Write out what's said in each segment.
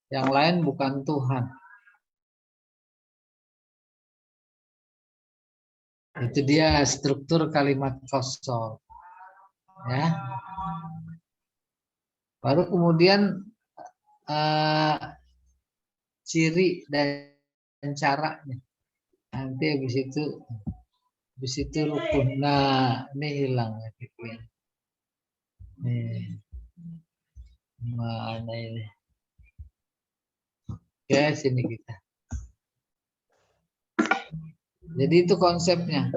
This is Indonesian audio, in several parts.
Yang lain bukan Tuhan. Itu dia struktur kalimat kosor. Ya. Baru kemudian ciri dan caranya. Nanti habis itu rukun. Nah, ini hilang gitu ya. Nih. Mana ini? Ya, sini kita. Jadi itu konsepnya.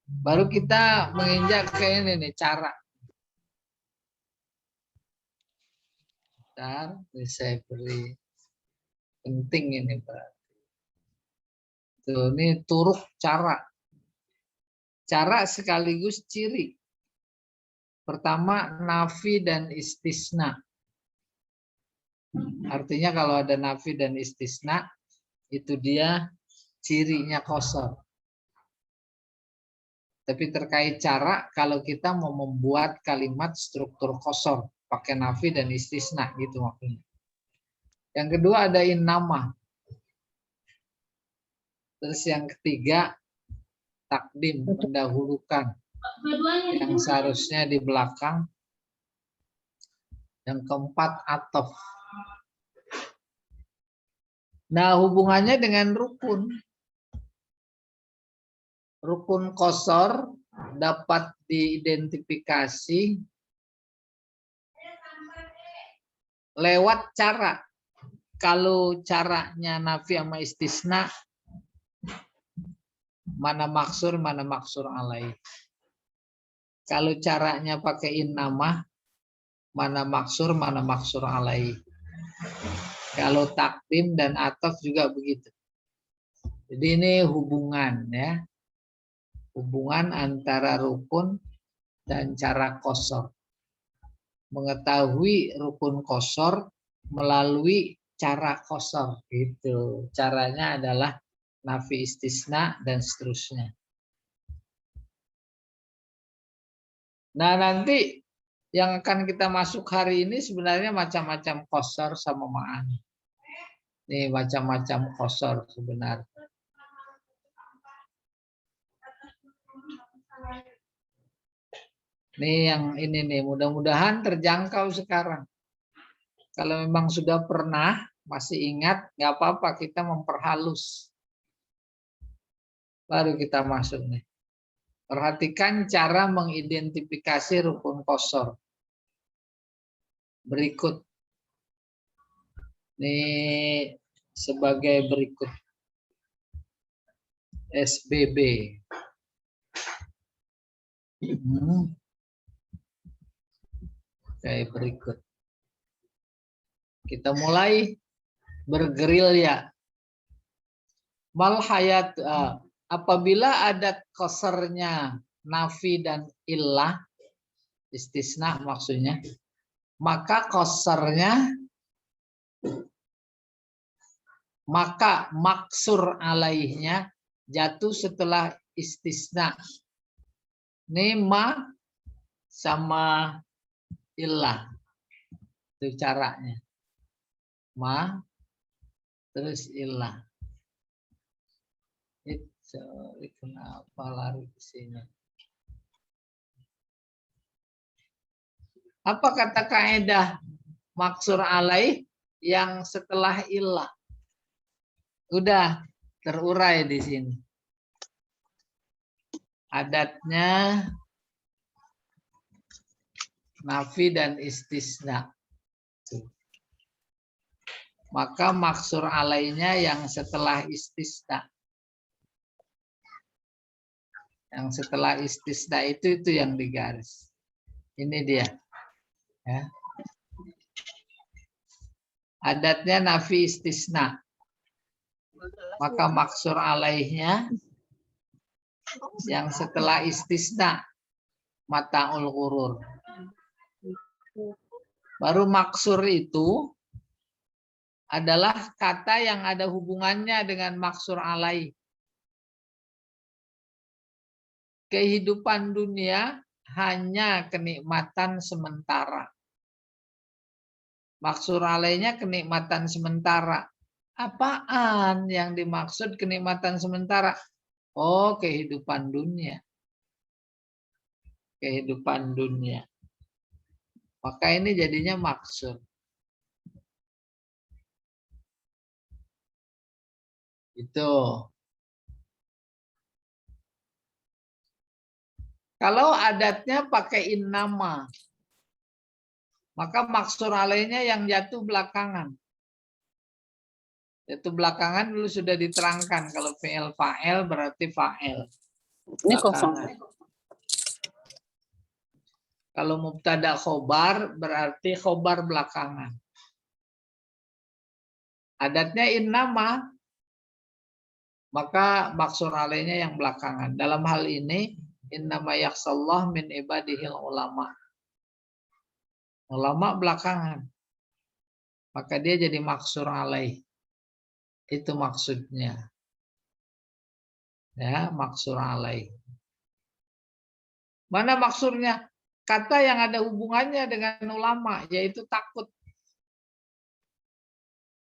Baru kita menginjak ke ini nih, cara. Bentar, saya beri penting ini, Pak. Tuh, ini turuk cara. Cara sekaligus ciri. Pertama, nafi dan istisna. Artinya kalau ada nafi dan istisna, itu dia cirinya kosor. Tapi terkait cara, kalau kita mau membuat kalimat struktur kosor, pakai nafi dan istisna, gitu maksudnya. Yang kedua ada innama. Terus yang ketiga, takdim, mendahulukan. Yang seharusnya di belakang. Yang keempat, atof. Nah, hubungannya dengan rukun. Rukun kosor dapat diidentifikasi lewat cara. Kalau caranya nafi sama istisna, mana maksur alaih. Kalau caranya pakai innama, mana maksur alaih. Kalau takdim dan atof juga begitu. Jadi ini hubungan ya. Hubungan antara rukun dan cara kosor. Mengetahui rukun kosor melalui cara kosor gitu. Caranya adalah nafi istisna dan seterusnya. Nah, nanti yang akan kita masuk hari ini sebenarnya macam-macam kosor sama ma'ani. Nih macam-macam kosor sebenarnya. Nih yang ini nih, mudah-mudahan terjangkau sekarang. Kalau memang sudah pernah, masih ingat, nggak apa-apa, kita memperhalus. Baru kita masuk nih. Perhatikan cara mengidentifikasi rukun kosor. Berikut. Ini sebagai berikut. SBB. Kayak berikut. Kita mulai bergerilya. Mal hayat, apabila ada kosernya nafi dan illah, istisna maksudnya, maka kosernya, maka maksur alaihnya jatuh setelah istisna. Ini ma sama illah. Itu caranya. Ma terus illah. Itu kenapa lari ke sini? Apa kata kaidah maksur alaih yang setelah illah? Udah terurai di sini. Adatnya nafi dan istisna. Maka maksur alainya yang setelah istisna. Yang setelah istisna itu yang digaris. Ini dia. Ya. Adatnya nafi istisna. Maka maksur alaihnya yang setelah istisna mata'ul ghurur. Baru maksur itu adalah kata yang ada hubungannya dengan maksur alaih. Kehidupan dunia hanya kenikmatan sementara. Maksur alainya kenikmatan sementara. Apaan yang dimaksud kenikmatan sementara? Oh, kehidupan dunia. Kehidupan dunia. Maka ini jadinya maksud. Itu. Kalau adatnya pakai innama, maka maksur alainya yang jatuh belakangan. Itu belakangan dulu sudah diterangkan. Kalau fi'il fa'il berarti fa'il. Ini kosong. Kalau mubtada khobar berarti khobar belakangan. Adatnya innama, maka maksur alainya yang belakangan. Dalam hal ini, innama yakhsallah min ibadihil ulama. Ulama belakangan. Maka dia jadi maksur alaih. Itu maksudnya. Ya, maksur alaih. Mana maksurnya? Kata yang ada hubungannya dengan ulama, yaitu takut.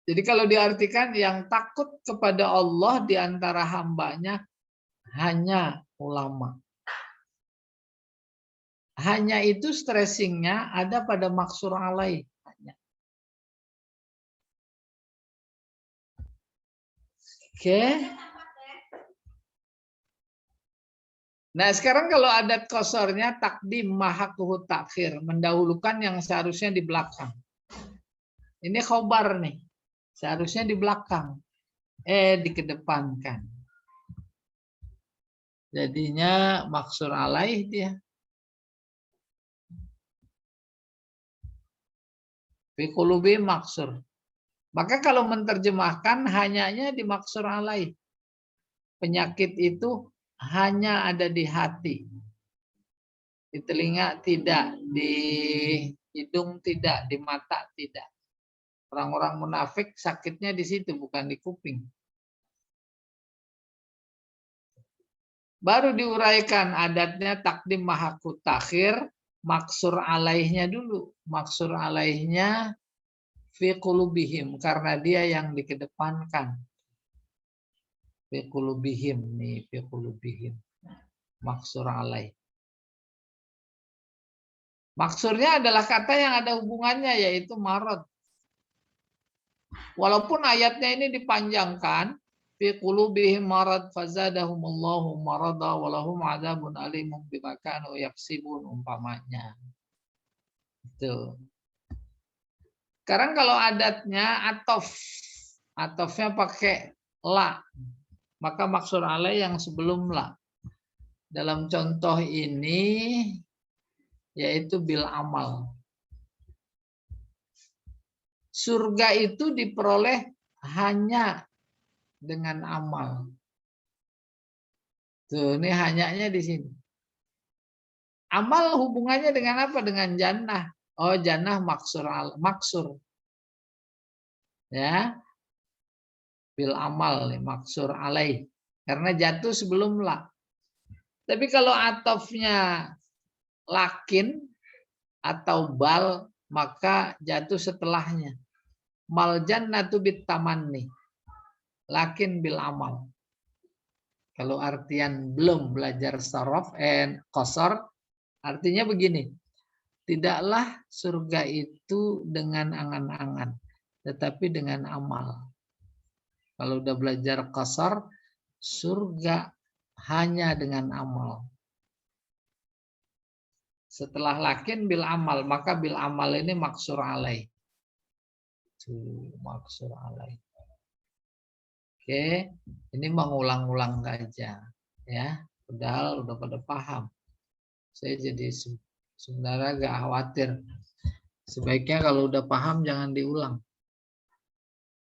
Jadi kalau diartikan yang takut kepada Allah di antara hambanya hanya ulama. Hanya itu stressingnya ada pada maksur alaih. Oke. Nah sekarang kalau adat kosornya takdim mahakuhu takhir. Mendahulukan yang seharusnya di belakang. Ini khobar nih. Seharusnya di belakang. Dikedepankan. Jadinya maksur alaih dia. Fi qulubi maksur. Maka kalau menerjemahkan hanyanya di maksur alaih. Penyakit itu hanya ada di hati. Di telinga tidak, di hidung tidak, di mata tidak. Orang-orang munafik sakitnya di situ, bukan di kuping. Baru diuraikan adatnya takdim mahakut takhir, maksur alaihnya dulu. Maksur alaihnya fi qulubihim, karena dia yang dikedepankan. Fi qulubihim nih, fi qulubihim. Maksur alaih. Maksurnya adalah kata yang ada hubungannya, yaitu marad. Walaupun ayatnya ini dipanjangkan, fi qulubihim marad fazadahumullahu marada walahum adzabun alimun bima kanu yaksibun umpamanya. Itu. Sekarang kalau adatnya atofnya pakai la, maka maksur alaih yang sebelum la. Dalam contoh ini yaitu bil amal. Surga itu diperoleh hanya dengan amal. Tuh, ini hanyanya di sini. Amal hubungannya dengan apa? Dengan jannah. Oh, jannah maksur. Ya. Bil amal maksur alaih. Karena jatuh sebelum la. Tapi kalau atofnya lakin atau bal, maka jatuh setelahnya. Mal jannatu bit tamanni. Lakin bil amal. Kalau artian belum belajar sorof qasar, artinya begini. Tidaklah surga itu dengan angan-angan, tetapi dengan amal. Kalau udah belajar qasar, surga hanya dengan amal. Setelah lakin bil amal, maka bil amal ini maksur alaih. Maksur alaih. Oke, ini mengulang-ulang saja, ya. Padahal udah pada paham. Saya jadi sebenarnya agak khawatir. Sebaiknya kalau udah paham jangan diulang.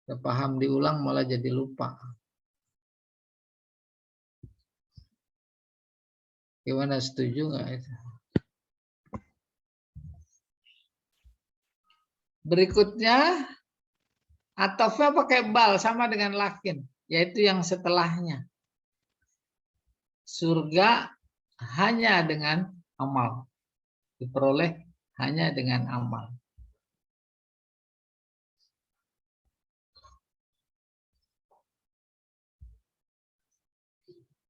Udah paham diulang malah jadi lupa. Gimana, setuju nggak itu? Berikutnya atofnya pakai bal sama dengan lakin, yaitu yang setelahnya. Surga hanya dengan amal. Diperoleh hanya dengan amal.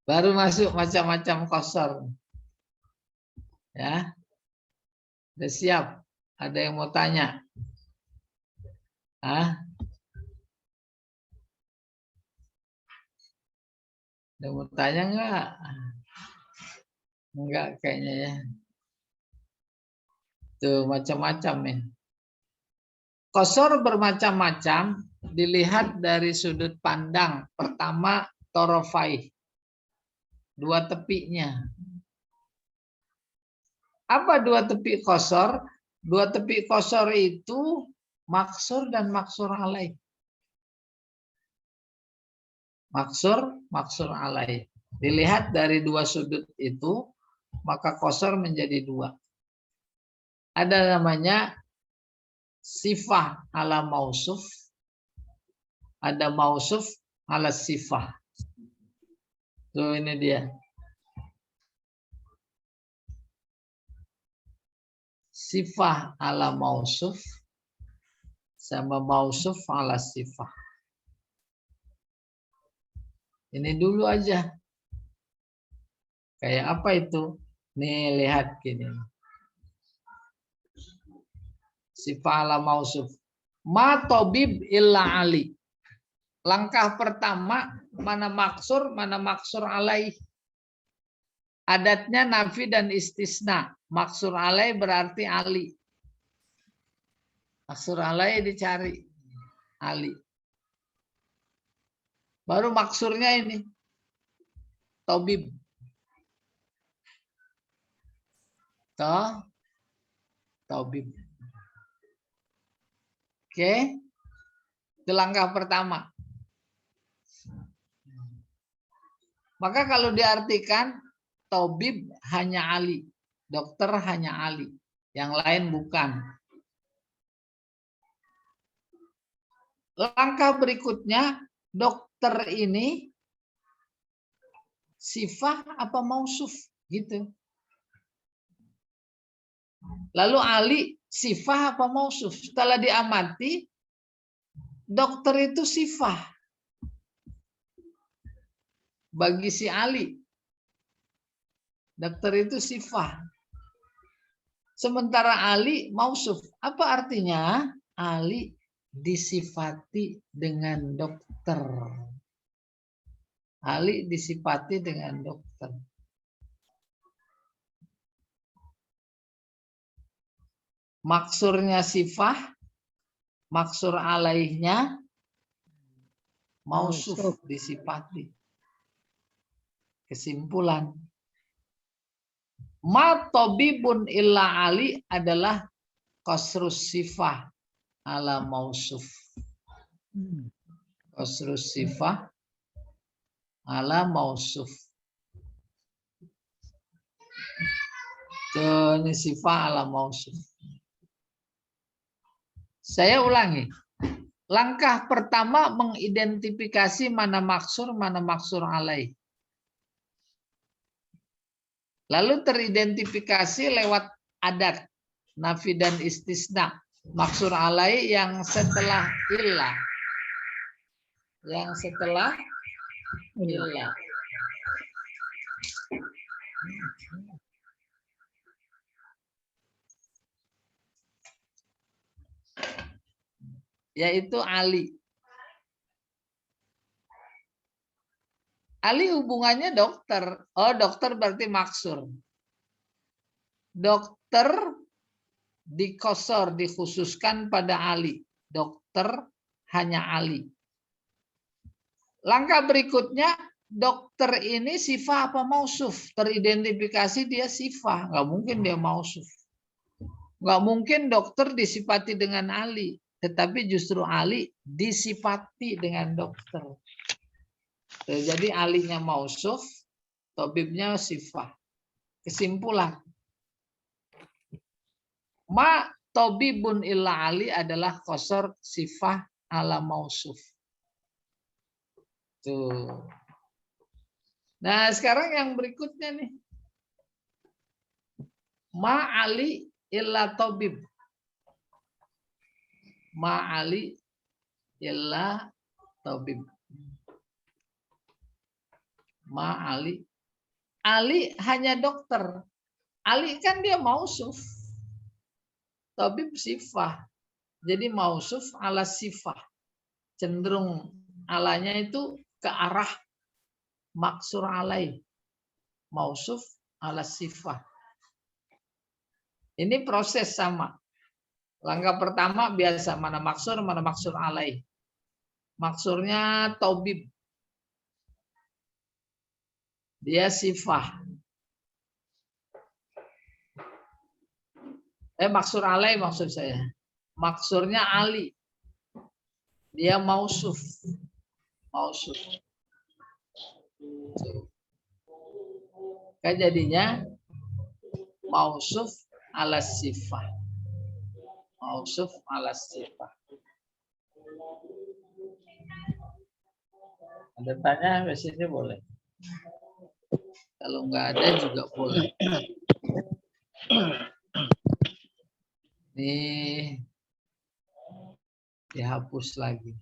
Baru masuk macam-macam kosor. Ya. Udah siap? Ada yang mau tanya? Hah? Ada yang mau tanya enggak? Enggak kayaknya ya. Tuh macam-macam ya. Kosor bermacam-macam dilihat dari sudut pandang. Pertama, torofai. Dua tepinya. Apa dua tepi kosor? Dua tepi kosor itu maksur dan maksur alaih. Maksur alaih. Dilihat dari dua sudut itu, maka kosor menjadi dua. Ada namanya sifah ala mausuf, ada mausuf ala sifah. Tuh ini dia. Sifah ala mausuf sama mausuf ala sifah. Ini dulu aja. Kayak apa itu? Nih lihat gini. Sifah ala mausuf. Ma tobib illa ali. Langkah pertama, mana maksur alaih. Adatnya nafi dan istisna. Maksur alaih berarti ali. Maksur alaih dicari. Ali. Baru maksurnya ini. Tobib. Tobib. Oke. Itu langkah pertama. Maka kalau diartikan Tobib hanya Ali, dokter hanya Ali, yang lain bukan. Langkah berikutnya, dokter ini sifah apa mausuf gitu. Lalu Ali sifah apa mausuf? Setelah diamati, dokter itu sifah bagi si Ali. Dokter itu sifah. Sementara Ali mausuf. Apa artinya? Ali disifati dengan dokter. Ali disifati dengan dokter. Maksurnya sifah, maksur alaihnya mausuf disifati. Kesimpulan. Ma tobibun illa Ali adalah qasrus sifah ala mausuf. Qasrus sifah ala mausuf. Ini sifah ala mausuf. Saya ulangi. Langkah pertama mengidentifikasi mana maksur alaih. Lalu teridentifikasi lewat adat, nafi dan istisna. Maksur alaih yang setelah illah. Yang setelah illah. Yaitu Ali. Ali hubungannya dokter. Oh, dokter berarti maksur. Dokter dikosor, dikhususkan pada Ali. Dokter hanya Ali. Langkah berikutnya, dokter ini sifah apa mausuf? Teridentifikasi dia sifah. Nggak mungkin dia mausuf. Nggak mungkin dokter disifati dengan Ali. Tetapi justru Ali disifati dengan dokter. Jadi alinya mausuf, tobibnya sifah. Kesimpulan. Ma tobibun illa Ali adalah qasar sifah ala mausuf. Tuh. Nah, sekarang yang berikutnya nih. Ma Ali illa tobib. Ma Ali illa tobib. Ma Ali. Ali hanya dokter. Ali kan dia mausuf. Tabib sifah. Jadi mausuf ala sifah. Cenderung alanya itu ke arah maksur alai. Mausuf ala sifah. Ini proses sama. Langkah pertama biasa mana maksur alai. Maksurnya tabib. Dia sifah. Maksur alai maksud saya. Maksurnya Ali. Dia mausuf. Mausuf. Kan jadinya mausuf ala sifah. Mausuf ala sifah. Ada tanya di sini boleh. Kalau nggak ada juga boleh. Nih dihapus lagi.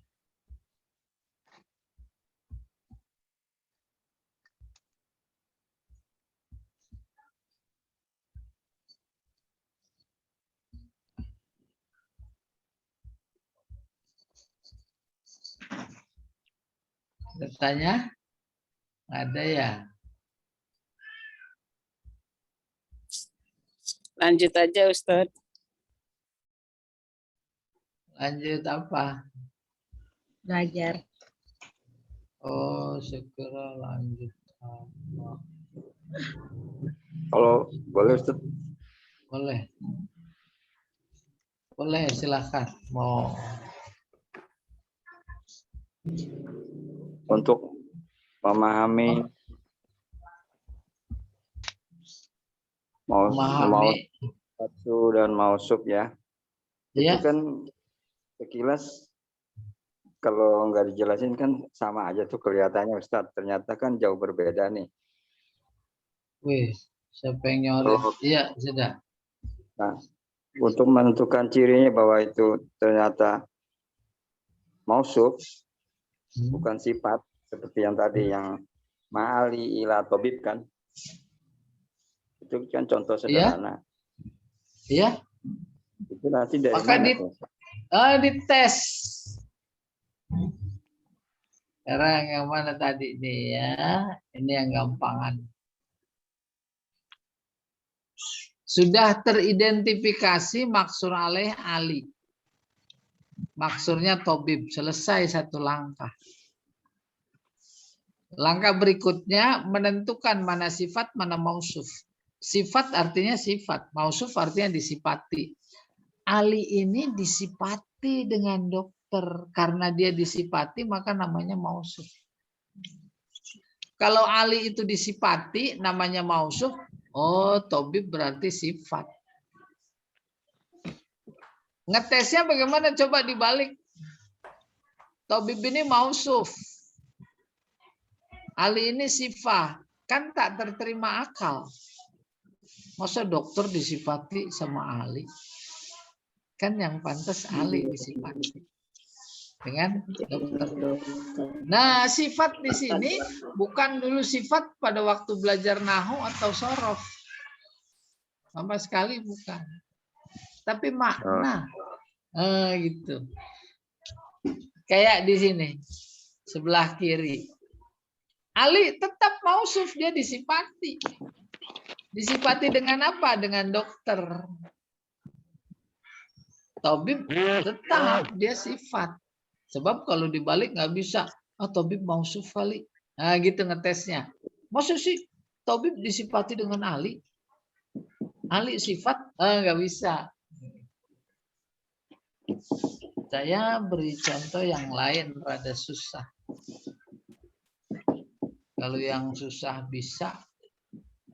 Bertanya? Ada ya? Lanjut aja Ustadz. Lanjut apa? Belajar. Oh, segera lanjut. Kalau boleh Ustaz. Boleh. Boleh, silakan. Mau Untuk memahami mausuf dan mausuf ya. Ya. Itu kan sekilas kalau nggak dijelasin kan sama aja tuh kelihatannya Ustadz. Ternyata kan jauh berbeda nih. Wih, siapa yang nyoret? Iya, sudah. Nah, untuk menentukan cirinya bahwa itu ternyata mausuf, bukan sifat seperti yang tadi yang ma'ali ila tabib kan. Itu kan contoh sederhana. Iya. Itu nanti dari Maka mana? dites. Sekarang yang mana tadi nih ya? Ini yang gampangan. Sudah teridentifikasi maksur alaih Ali. Maksurnya tabib. Selesai satu langkah. Langkah berikutnya menentukan mana sifat, mana mausuf. Sifat artinya sifat. Mausuf artinya disifati. Ali ini disifati dengan dokter. Karena dia disifati maka namanya mausuf. Kalau Ali itu disifati namanya mausuf. Oh, tabib berarti sifat. Ngetesnya bagaimana? Coba dibalik. Tabib ini mausuf. Ali ini sifat. Kan tak terterima akal. Masa dokter disifati sama Ali? Kan yang pantas Ali disifati dengan dokter. Nah, sifat di sini bukan dulu sifat pada waktu belajar nahu atau sorof. Sama sekali bukan. Tapi makna. Gitu. Kayak di sini. Sebelah kiri. Ali tetap mausuf, dia disifati. Disifati dengan apa? Dengan dokter. Tabib tetap dia sifat. Sebab kalau dibalik nggak bisa. Tabib mausuf kali. Nah gitu ngetesnya. Maksud sih tabib disifati dengan Ali? Ali sifat? Nggak bisa. Saya beri contoh yang lain rada susah. Kalau yang susah bisa,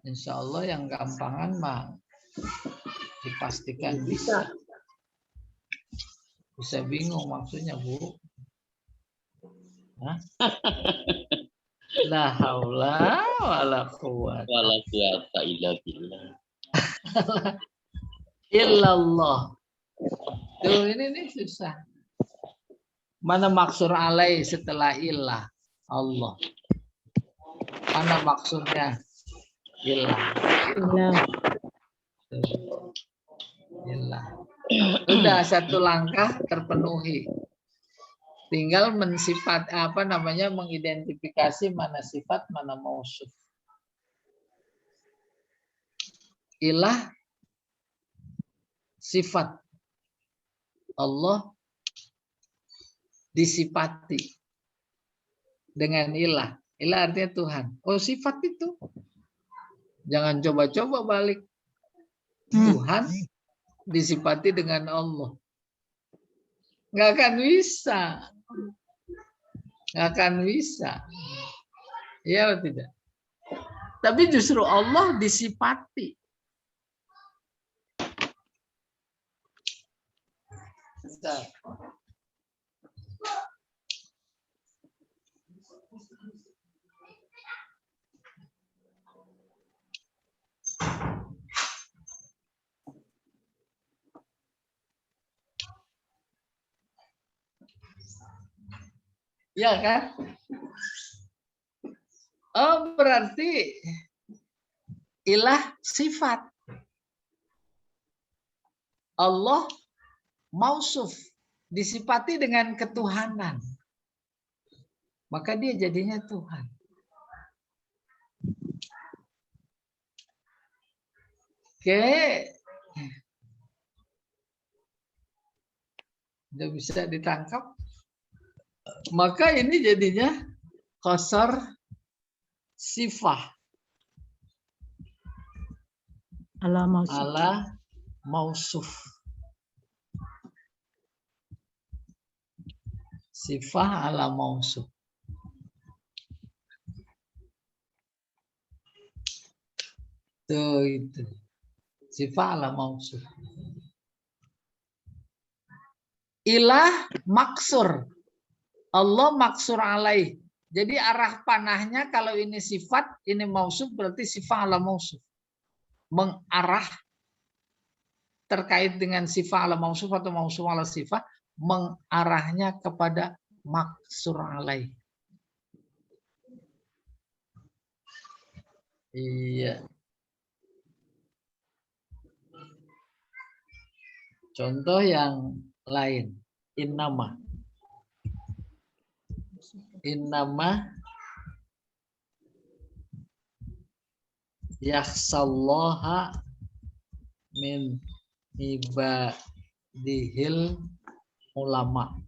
insya Allah yang gampangan mah dipastikan bisa. Bisa bingung maksudnya, Bu. Hah? La haula wala quwata illa billah. Illallah. Tuh ini susah. Mana maksur alai setelah ilah? Allah. Mana maksudnya? Ilah. Ilah. Ilah. Sudah satu langkah terpenuhi. Tinggal mengidentifikasi mana sifat, mana mausuf. Ilah sifat. Allah disifati dengan ilah. Ilah artinya Tuhan. Oh, sifat itu. Jangan coba-coba balik. Tuhan disifati dengan Allah. Nggak akan bisa. Nggak akan bisa. Iya atau tidak? Tapi justru Allah disifati. Bentar. Ya kan? Oh, berarti ilah sifat. Allah mausuf, disifati dengan ketuhanan. Maka dia jadinya Tuhan. Oke. Sudah bisa ditangkap. Maka ini jadinya qasar sifah. Ala mausuf. Ala mausuf. Sifah ala mausuf. Tuh itu. Sifah ala mausuf. Ilah maksur. Allah maksur alaih. Jadi arah panahnya kalau ini sifat, ini mausuf, berarti sifat ala mausuf. Mengarah terkait dengan sifat ala mausuf atau mausuf ala sifat, mengarahnya kepada maksur alaih. Iya. Contoh yang lain. Innama. Innama yakhsallaha min ibadihil ulama.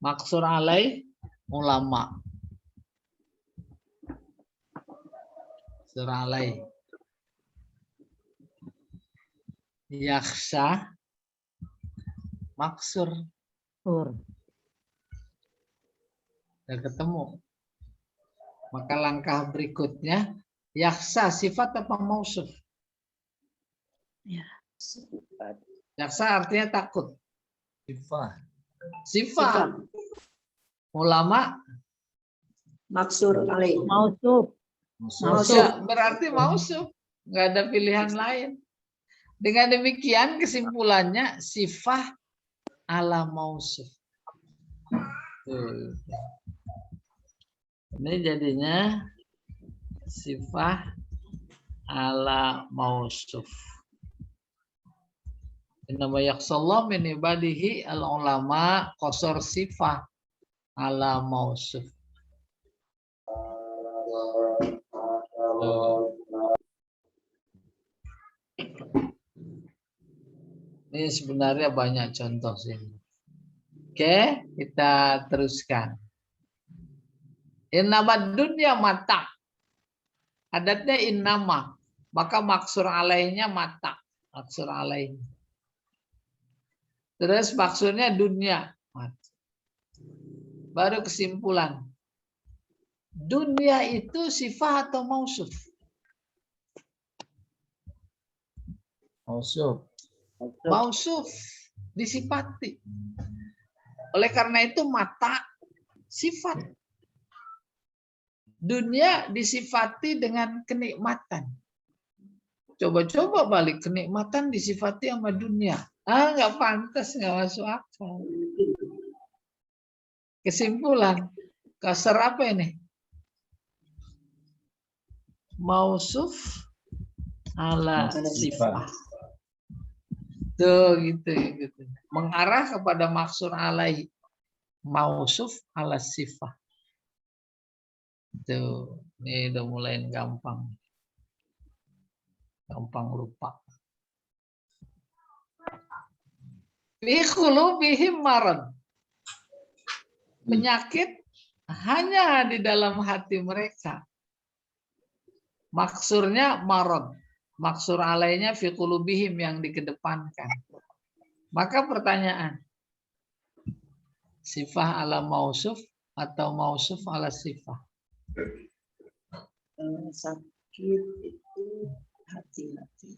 Maksur alaih ulama. Maksur alaih. Yakhsa maksur.Ur. Sudah ketemu. Maka langkah berikutnya, yakhsa sifat apa mausuf? Ya. Yakhsa artinya takut. Sifat. Ulama Maksur alaih. Mausuf. Ya, berarti mausuf. Nggak ada pilihan lain. Dengan demikian kesimpulannya sifat ala mausuf. Tuh. Ini jadinya sifat ala mausuf. Innama yakhsallahu min ibadihi al ulama qasar sifat ala mausuf. Ini sebenarnya banyak contoh sih. Oke, kita teruskan. Innama dunya mata. Adatnya innama. Maka maksur alaihnya mata. Maksur alaih. Terus maksudnya dunia. Baru kesimpulan. Dunia itu sifat atau mausuf? Mausuf. Mausuf. Disifati. Oleh karena itu mata sifat. Dunia disifati dengan kenikmatan. Coba-coba balik kenikmatan disifati sama dunia. Nggak pantas, nggak masuk akal. Kesimpulan, kasar apa ini? Mausuf ala sifah. Tuh gitu. Mengarah kepada maksur alai. Mausuf ala sifah. Tuh, ini udah mulai gampang. Gampang lupa. Fi qulubihim marad. Penyakit hanya di dalam hati mereka. Maksurnya marad. Maksur alainya fi qulubihim yang dikedepankan. Maka pertanyaan, sifah ala mausuf atau mausuf ala sifah? Sakit itu hati-hati.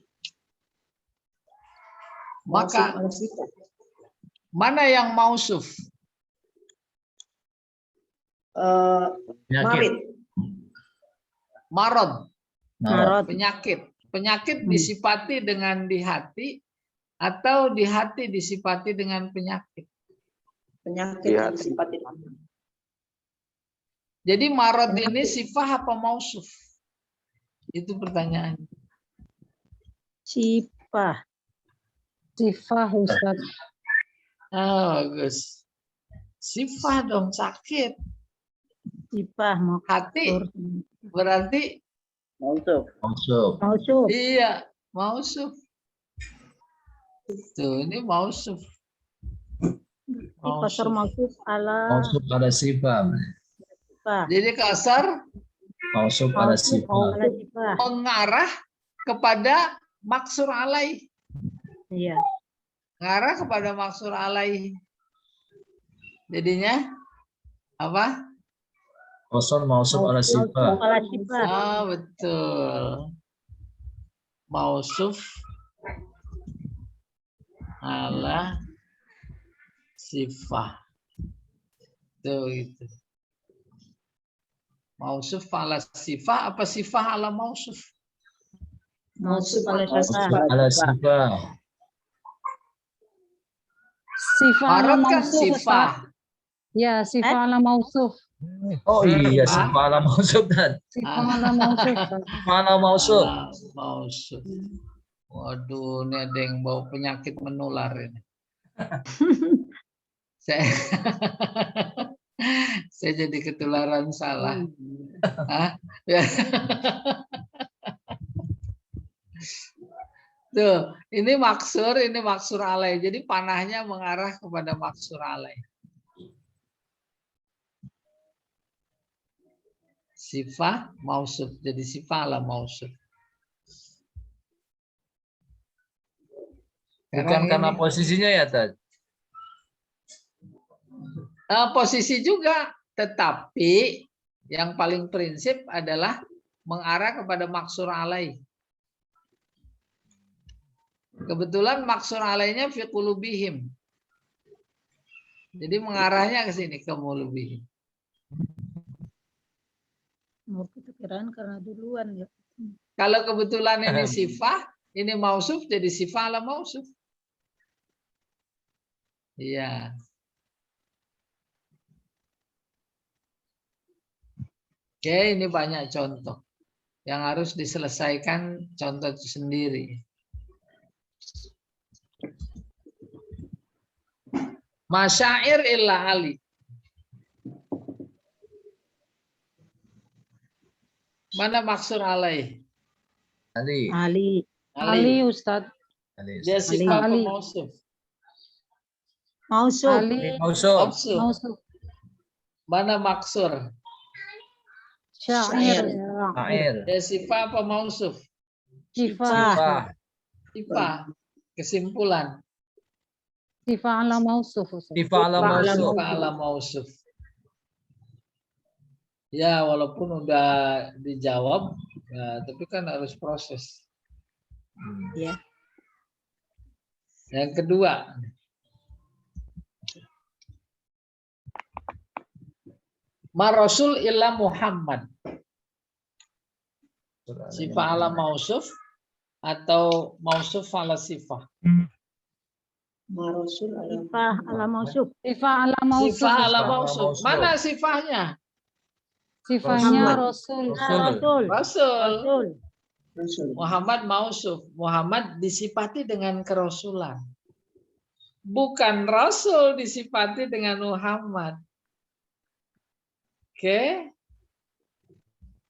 Maka Maksud sifat. mana yang mausuf? Marid. Marad, Marad. penyakit. Penyakit disifati dengan di hati atau di hati disifati dengan penyakit. Penyakit Di yang hati. bersifat di hati. Jadi marad ini sifah apa mausuf? Itu pertanyaan. Sifah. Sifah Ustaz. Oh, bagus. Sifah dong, sakit. Sifah Hati maksur. berarti Mausuf. Mausuf. iya, mausuf. Tuh, ini mausuf. Kasar mausuf ala Mausuf ada sifat. sifah. Jadi kasar Mausuf ada Mausuf sifat. ala sifah. mengarah kepada maksur alai. Iya. Mengarah kepada maksur alai. Jadinya apa? Kosor mausuf ada Mausuf sifat. ala sifah. Ah, betul. Mausuf ala sifah. Tuh itu. Mausuf ala sifah apa sifah ala mausuf? Mausuf ala Mausuf sifah. ada sifat. Sifah ala Marad kan mausuf, sifah. Ustaz. Ya, sifah ala mausuf. Oh iya, sifat ala mausuf kan. Sifah ala mausuf. Ustaz. Sifat ala mausuf. Ala mausuf. Waduh, ini ada yang bawa penyakit menular ini. Saya, saya jadi ketularan salah. Hah? Ya. Tuh, ini maksur alai. Jadi panahnya mengarah kepada maksur alai. Sifah mausuf. Jadi sifah ala mausuf. Bukan karena ini- posisinya ya, Tad. posisi juga, tetapi yang paling prinsip adalah mengarah kepada maksur alai. Kebetulan maksur alainya fi qulubihim. Jadi mengarahnya ke sini, ke qulubihim. Mau kepikiran karena duluan ya. Kalau kebetulan ini sifah, ini mausuf, jadi sifah ala mausuf. Iya. Oke, ini banyak contoh yang harus diselesaikan contoh itu sendiri. Masyair illa ali. Mana maksur alai? Ali. Ali. Ali, Ustaz. Ali. Dia sifat apa Ali. mausuf? Mausuf. Ali, Mausuf. Maksur. mausuf. Mana maksur? Syair. Syair. Dia sifat apa mausuf? Sifah. Sifat. Sifat. Kesimpulan. Sifah ala mausuf, Ustaz. Sifat ala mausuf. Sifat ala mausuf. Ya, walaupun udah dijawab, ya, tapi kan harus proses. Ya. Yang kedua, ma rasul illa Muhammad. Sifat ala mausuf atau mausuf ala sifah. Marosul ala Sifah ala mausuf. Sifah ala mausuf. Sifah ala Ustaz. mausuf. Mana sifahnya? Sifahnya Muhammad. Rasul. Rasul. Rasul. Rasul. Rasul. Muhammad mausuf. Muhammad disifati dengan kerasulan. Bukan Rasul disifati dengan Muhammad. Oke.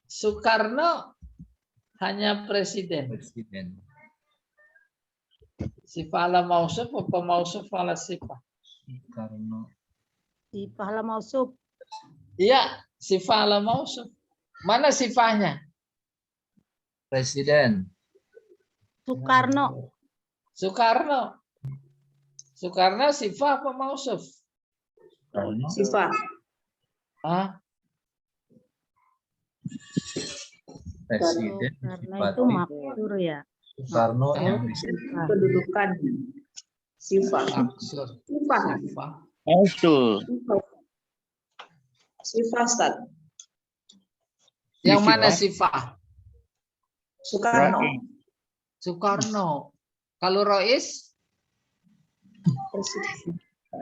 Soekarno hanya presiden. Presiden. Sifah ala mausuf apa mausuf ala sifah? Karena Sifah ala mausuf. Iya, sifah ala mausuf. Mana sifahnya? presiden. Soekarno. Soekarno. Soekarno sifah apa mausuf? Karena Sifah. Hah? presiden Karena itu disifati maksur ya. Soekarno yang disifati Sifah. Kedudukan. Sifah. Maksud. Sifah. Sifah. Mausul. Sifah, Ustaz. Yang mana sifah? Soekarno. Soekarno. Kalau Rois? Presiden.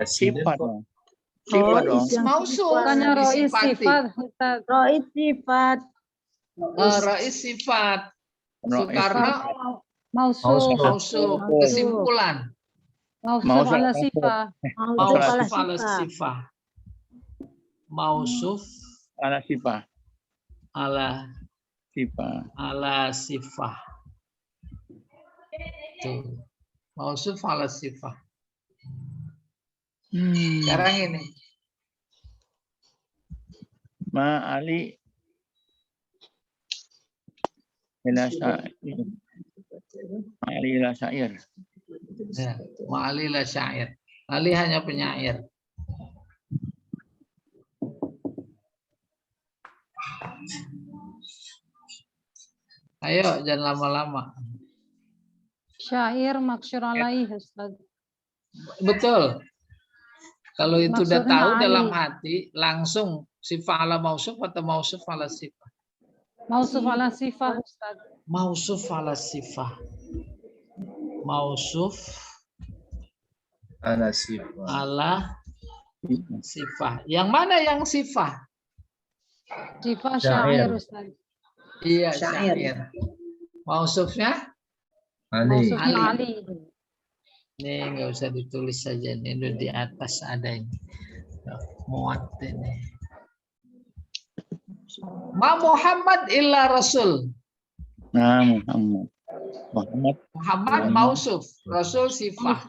Sifat dong. Oh, Sifat dong. yang Mausuf. Bukannya Rois Disifati. sifat, Ustaz. Rois sifat. Rois sifat. Soekarno Mausuf. mausuf. Kesimpulan. Mausuf Mausuf ala mausuf. sifah. Mausuf ala Mausuf ala sifat. sifah. Mausuf Ala sifat. ala Sifat. sifah. Tuh. Mausuf ala sifah. Sekarang ini. Ma Ali ila syair. Ali ila syair. Ya, Ma'ali la syair. Ali hanya penyair. Ayo, jangan lama-lama. Syair maksur alaih, Ustaz. Betul. Kalau itu udah Maksudnya tahu Ali. dalam hati, langsung sifat ala mausuf atau mausuf ala sifah? Mausuf ala sifah, Ustaz. Mausuf ala sifah. Mausuf ala sifat. ala sifah. Yang mana yang sifah? Sifah Syair. syair, Ustaz. Iya, Syair. syair. Mausufnya? Ali. Mausufnya Ali. Ini nggak usah ditulis saja. Ini udah di atas ada ini. Muat ini. Ma Muhammad illa Rasul. Nah, Muhammad. Muhammad. Muhammad mausuf, Rasul sifah.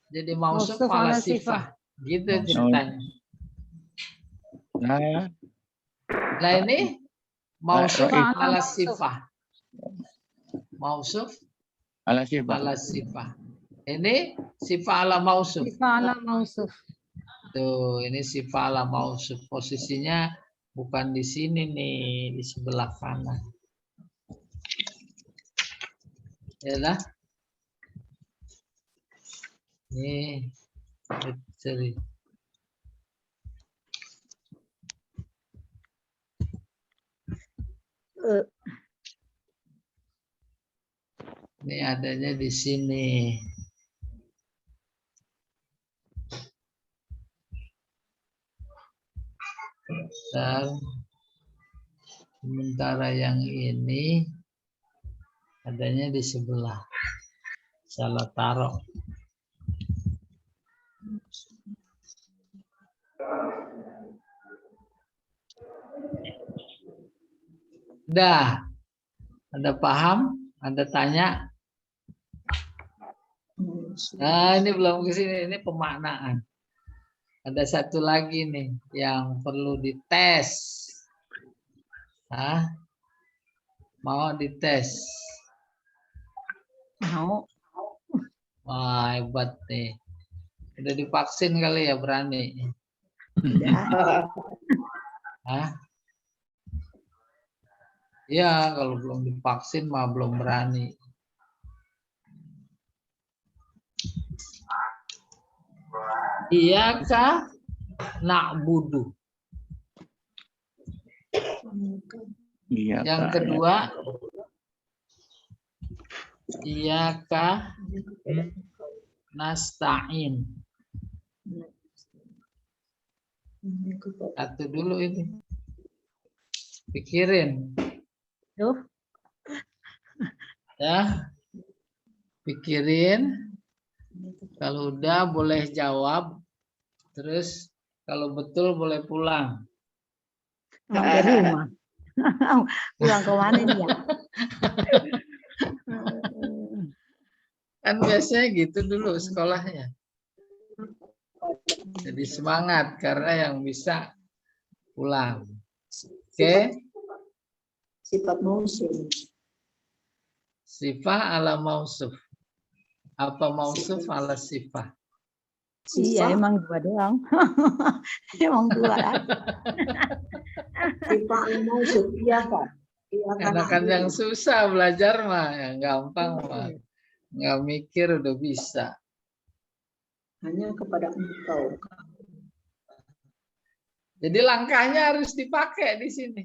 Jadi mausuf Mausuf ala ala sifah. Gitu Mausuf. ceritanya. Nah, Nah ini mausuf Rois. ala sifah. Mausuf ala sifat. ala sifah. Ini sifah ala mausuf. Sifah ala mausuf. Tuh, ini sifah ala mausuf. Posisinya bukan di sini nih, di sebelah kanan. Yalah. Nih, sorry. Ini adanya di sini. Dan sementara yang ini adanya di sebelah. Salah taruh. Dah. Ada paham? Ada tanya? Nah, ini belum ke sini. Ini pemaknaan. Ada satu lagi nih yang perlu dites. Hah? Mau dites? Mau. Wah, hebat nih. Udah divaksin kali ya, berani. Hah? Ya, kalau belum divaksin mah belum berani. Iyaka na'budu. Iya. Yang Kak. kedua, iyaka nasta'in. Satu dulu ini. Pikirin. Tuh. Ya. Pikirin. Kalau udah boleh jawab. Terus kalau betul boleh pulang. Sampai rumah. Pulang ke mana nih ya? Kan biasanya gitu dulu sekolahnya. Jadi semangat karena yang bisa pulang. Oke. Sifat mausuf. Sifah ala mausuf. Apa mausuf ala sifah? Iya, emang dua doang. Emang dua. Sifat mausuf. Iya kan? Iya kan? Enakan yang susah belajar mah, yang gampang mah. Nggak mikir udah bisa. Hanya kepada engkau. Jadi langkahnya harus dipakai di sini.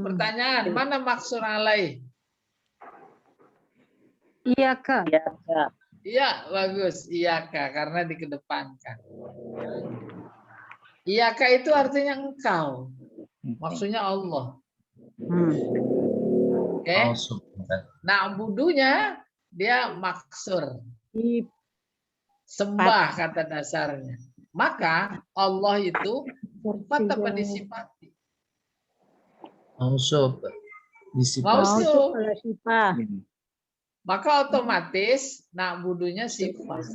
Pertanyaan, mana maksur alaih? Iya kak. Iya, bagus. Iyaka, karena dikedepankan. Iyaka itu artinya engkau. Maksudnya Allah. Oke. Mausuf. Nah, budunya dia maksur. Sembah kata dasarnya. Maka Allah itu sifat apa disifati? Mausuf. Disifat. Mausuf. Sifat. Maka otomatis nak budunya sifat.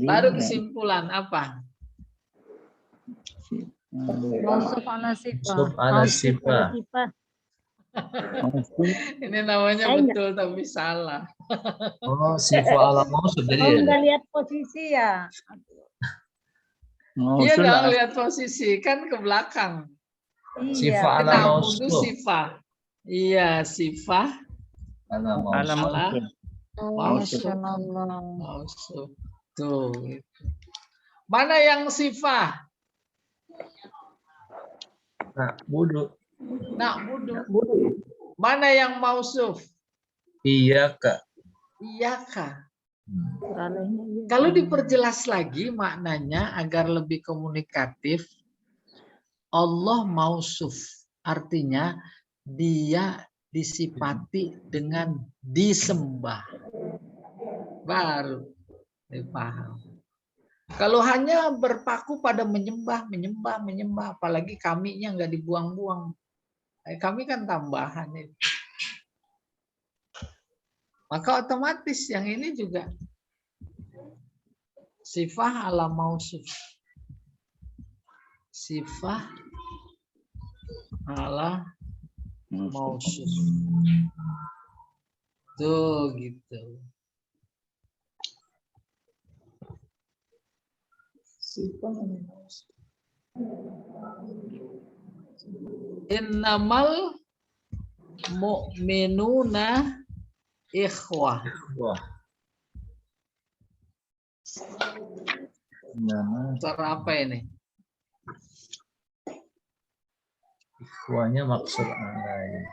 Baru kesimpulan apa? Mausuf ala sifah. Mausuf ala sifah. Ini namanya betul tapi salah. Oh, sifat ala mausuf. Jadi Oh, nggak lihat posisi ya? Iya dong, lihat posisi kan ke belakang. sifat ala Nah, mausuf. budu sifat. Iya, sifat Ala mausuf. ala Masya Allah. mausuf. Tuh. Gitu. Mana yang sifat? Nah, budu. Nak budu. Mana yang mausuf? Iya, Kak. Iyaka. Kalau diperjelas lagi maknanya agar lebih komunikatif, Allah mausuf. Artinya dia disifati dengan disembah. Baru dipaham. Kalau hanya berpaku pada menyembah, apalagi kaminya nggak dibuang-buang. Kami kan tambahan itu. Maka otomatis yang ini juga sifah ala mausuf. Sifah ala mausuf. Tuh gitu. Sifat mausuf. Innamal mu'minuna ikhwah. Wah. Nama Cara apa ini? ikhwanya maksud alaih.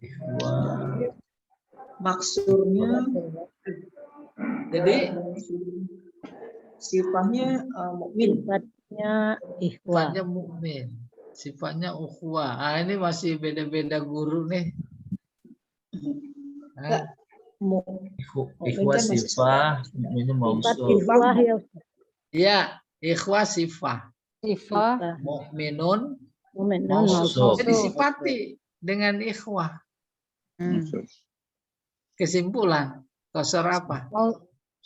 Ikhwah. Maksurnya Jadi sifatnya mukmin. Sifatnya ikhwah. sifatnya mukmin, sifatnya ukhuwah. Ah, ini masih beda-beda guru nih. Ah, Ikhwah sifah, ini Sifat mausuf. ikhwah ya Ustaz. iya, ikhwah sifah, Sifah. mukminun Mu'minun mausuf. Mausuf. Jadi sifati dengan ikhwah. Kesimpulan, kosor apa?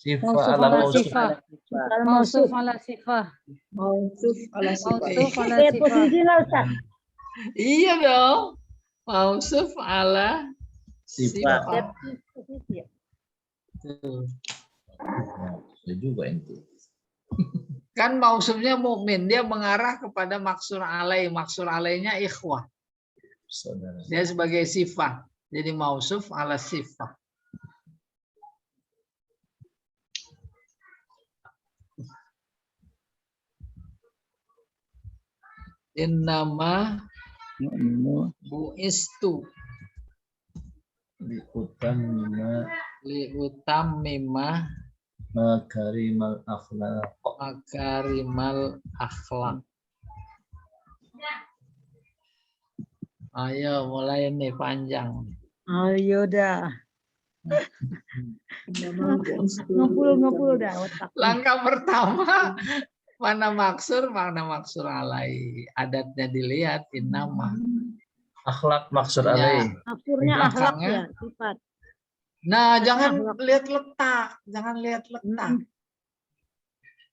Sifah Mausuf ala ala mausuf. sifah. Kalau Mausuf mausuf. ala sifah. Mausuf ala sifat. Mausuf ala Kayak sifah. posisi lah Ustaz. Iya dong, mausuf ala Sifat. sifat. Posisi ya. Tuh. Ada juga itu. Kan mausufnya mukmin, dia mengarah kepada maksur alaih. Maksur alaihnya ikhwah. Saudara. Dia sebagai sifat. Jadi mausuf ala sifat. Innama Mu'minu buistu. Diutam lima Liutammima makarimal akhlaq. makarimal akhlak. Ayo mulai nih panjang. Ayo dah. Nama Bu Istu. Ngumpul dah otak. Langkah pertama mana maksur alai. Adatnya dilihat nama. Akhlak maksud Ya. alaih. Akhirnya akhlak Belakangnya. ya, sifat. Nah, jangan Akhlak. lihat letak,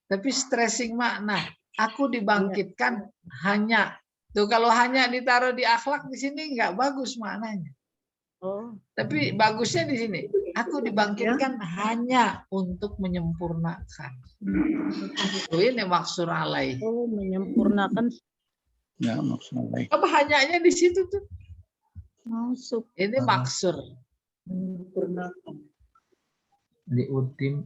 Tapi stressing makna. Aku dibangkitkan hanya. Tuh kalau hanya ditaruh di akhlak di sini nggak bagus maknanya. Oh, Tapi bagusnya di sini. Aku dibangkitkan hanya untuk menyempurnakan. Tuh, ini maksur alai. oh menyempurnakan Ya, maksudnya. Apa hanyanya di situ tuh? mausuf. Ini maksur. Menyempurnakan. Liutim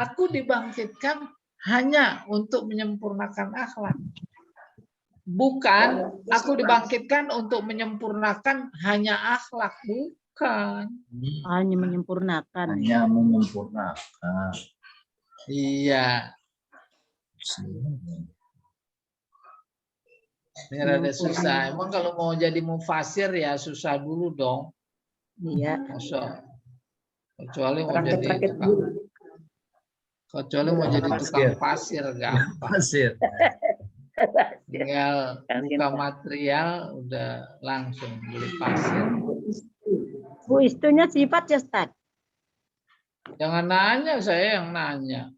Aku dibangkitkan hanya untuk menyempurnakan akhlak. Bukan aku dibangkitkan untuk menyempurnakan hanya akhlak. Bukan. Hanya menyempurnakan. hanya menyempurnakan. Iya. Ini rada susah. Emang kalau mau jadi mufasir ya susah dulu dong. Iya. Masa. Kecuali mau jadi Rakit-rakit tukang, dulu. kecuali mau jadi tukang pasir gampang. Pasir. Tinggal buka material udah langsung beli pasir. Bu Istunya sifat ya, Ustaz? Jangan nanya, saya yang nanya.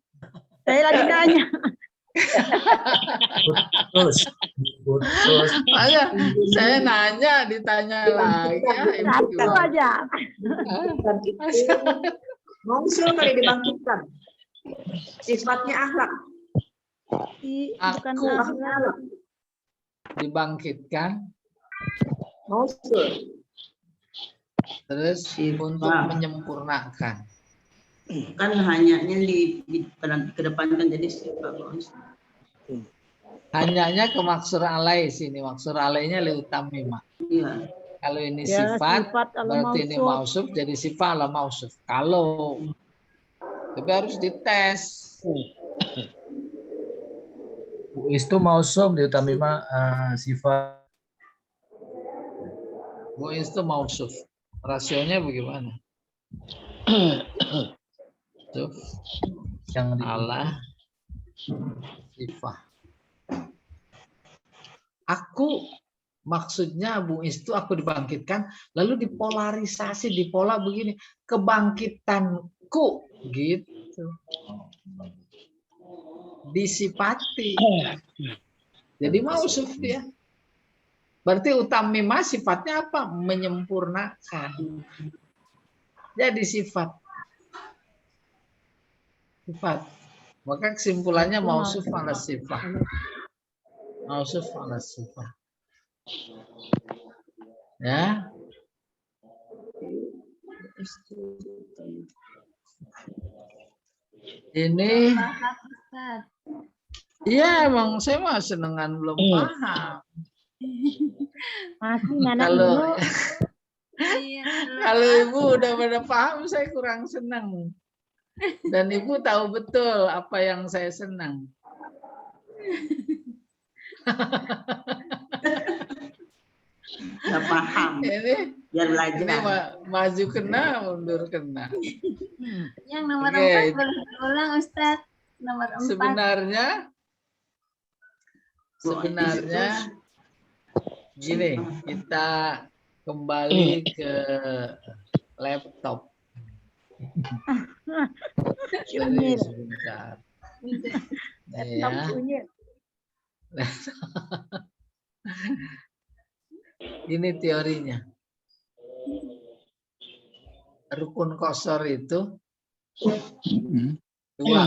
Saya lagi nanya. Putus. Saya nanya ditanya lagi. Satu aja. Bangkitkan itu maksud kali dibangkitkan. Sifatnya akhlak. Bukan Aku akhlak. dibangkitkan Maksud. terus untuk menyempurnakan. Kan hanyanya kedepankan jadi sifat. Hanyanya ke maksur alai sini. Maksur alainya liutammima. Iya. Kalau ini Ya, sifat, ala berarti ini mausuf. mausuf jadi sifat ala mausuf. Kalau tapi harus dites. Itu mausuf diutamima sifat. Bu itu mausuf. Rasionya bagaimana? Tuh, yang ala sifat. Aku maksudnya Bu Istu aku dibangkitkan lalu dipolarisasi dipola begini kebangkitanku gitu disifati jadi mausuf dia berarti utamima sifatnya apa menyempurnakan jadi sifat maka kesimpulannya mausuf ala sifat mausuf ala sifat. Ya. Ini iya emang saya mah senengan belum paham. Masih anak Kalau ibu. kalau ibu udah pada paham saya kurang senang. Dan ibu tahu betul apa yang saya senang. Nggak paham. Ini Biar belajar. ini maju kena, mundur kena. Yang nomor Oke. 4 boleh diulang Ustaz. Nomor 4. Sebenarnya gini, kita kembali ke laptop. Jadi sebentar. Ya. Ini teorinya. Rukun qasar itu dua.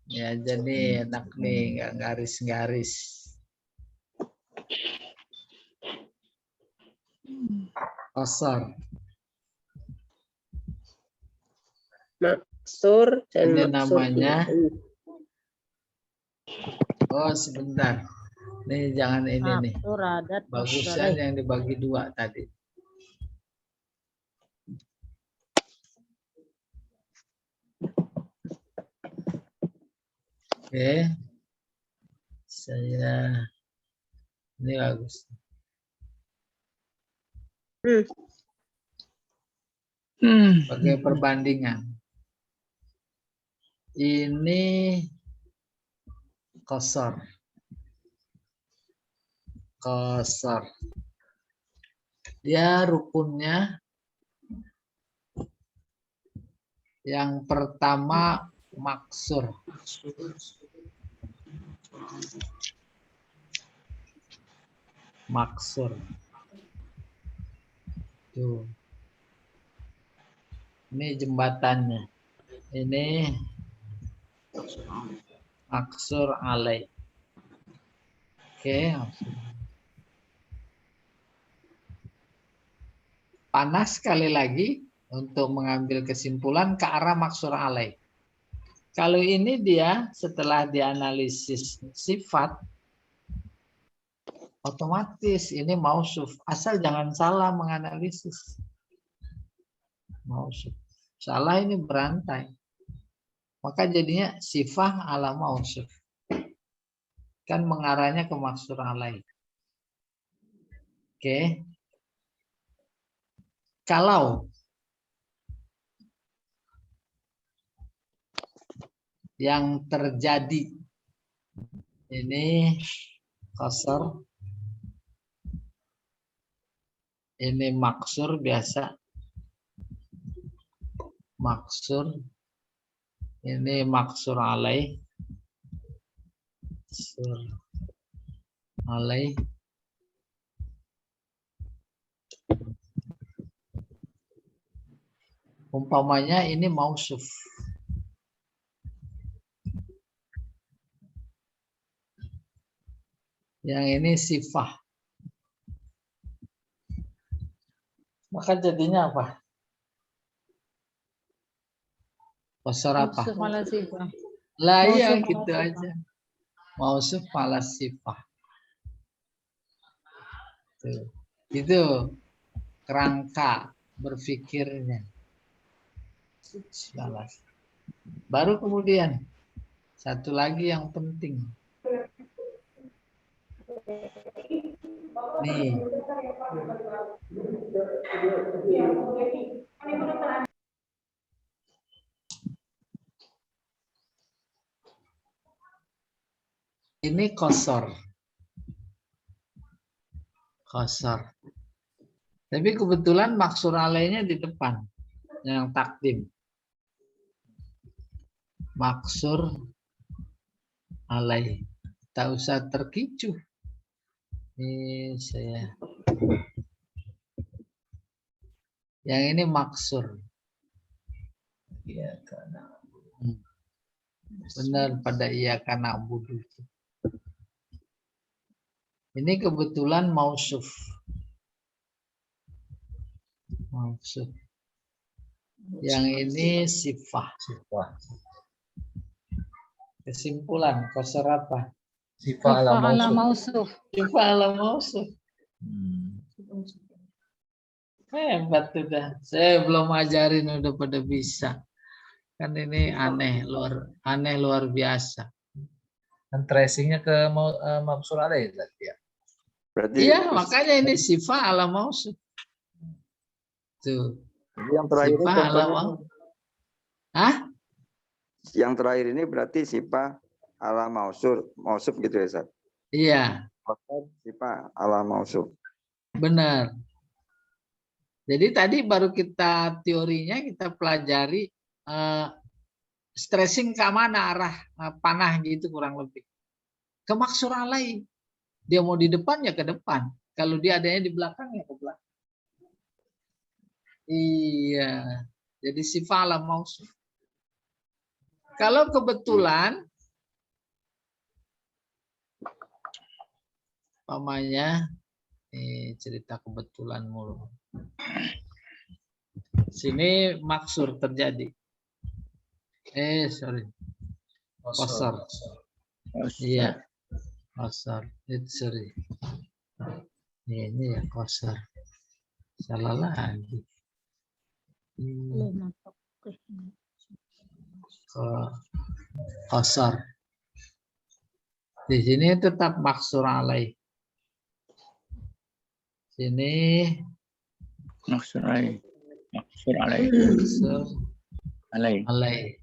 Ya, jadi enak nih, nggak garis-garis. Qasar. Maksur dan Ini maksur. namanya. Oh, sebentar. Nih jangan ini nih. Atur adat Bagusnya yang dibagi dua tadi. Oke. Saya ini bagus. Sebagai perbandingan. Ini qasar. Qasar. Dia rukunnya yang pertama maksur. Maksur. Tuh. Ini jembatannya. Ini maksur alaih. Oke. Panas sekali lagi untuk mengambil kesimpulan ke arah maksur alaih. Kalau ini dia setelah dianalisis sifat, otomatis ini mausuf. Asal jangan salah menganalisis. Mausuf. Salah ini berantai. Maka jadinya sifah ala mausuf. Kan mengarahnya ke maksur alaih. Oke. Kalau yang terjadi ini qasar, ini maksur biasa, maksur, ini maksur alaih, maksur alaih, umpamanya ini mausuf. Yang ini sifah. Maka jadinya apa? Qasar apa? Maksud malah sifat. Lah iya Mausuf gitu ala aja. Mausuf ala sifah. Tuh. Itu kerangka berpikirnya. Baru kemudian satu lagi yang penting. Nih. Ini qasar. Qasar. Tapi kebetulan maksur alaihnya di depan. Yang takdim. Maksur alaih. Tak usah terkicu. Ini saya. Yang ini maksur. Iya, karena Benar pada iya karena budu. Ini kebetulan mausuf. Mausuf. Yang ini sifah. sifat. Kesimpulan qasar apa? Sifat ala Sifat ala mausuf. mausuf. Sifah ala mausuf. Hmm. Hebat udah. Saya belum ajarin udah pada bisa. Kan ini aneh luar biasa. Dan tracingnya ke maksur alaih ya. Berarti Iya, makanya ini sifah ala mausuf. Tuh. jadi yang terakhir ini Sifah ala contohnya, mausuf. Hah? yang terakhir ini berarti sifat ala mausuf gitu ya, Ustaz? Iya, Sifat ala mausuf. benar. Jadi tadi baru kita teorinya kita pelajari stressing ke mana arah panah gitu kurang lebih. Ke maksur alaih. Dia mau di depan ya ke depan. Kalau dia adanya di belakang ya ke belakang. Iya. Jadi sifat ala mausuf. Kalau kebetulan umpamanya cerita kebetulan mulu. Sini maksur terjadi. Sorry. Qasar. Iya. Qasar. Sorry. Ini ya qasar. Salah lagi. Qasar. Di sini tetap maksur alaih. Sini Maksur alaih. Maksur alaih. maksur Alaih. alaih.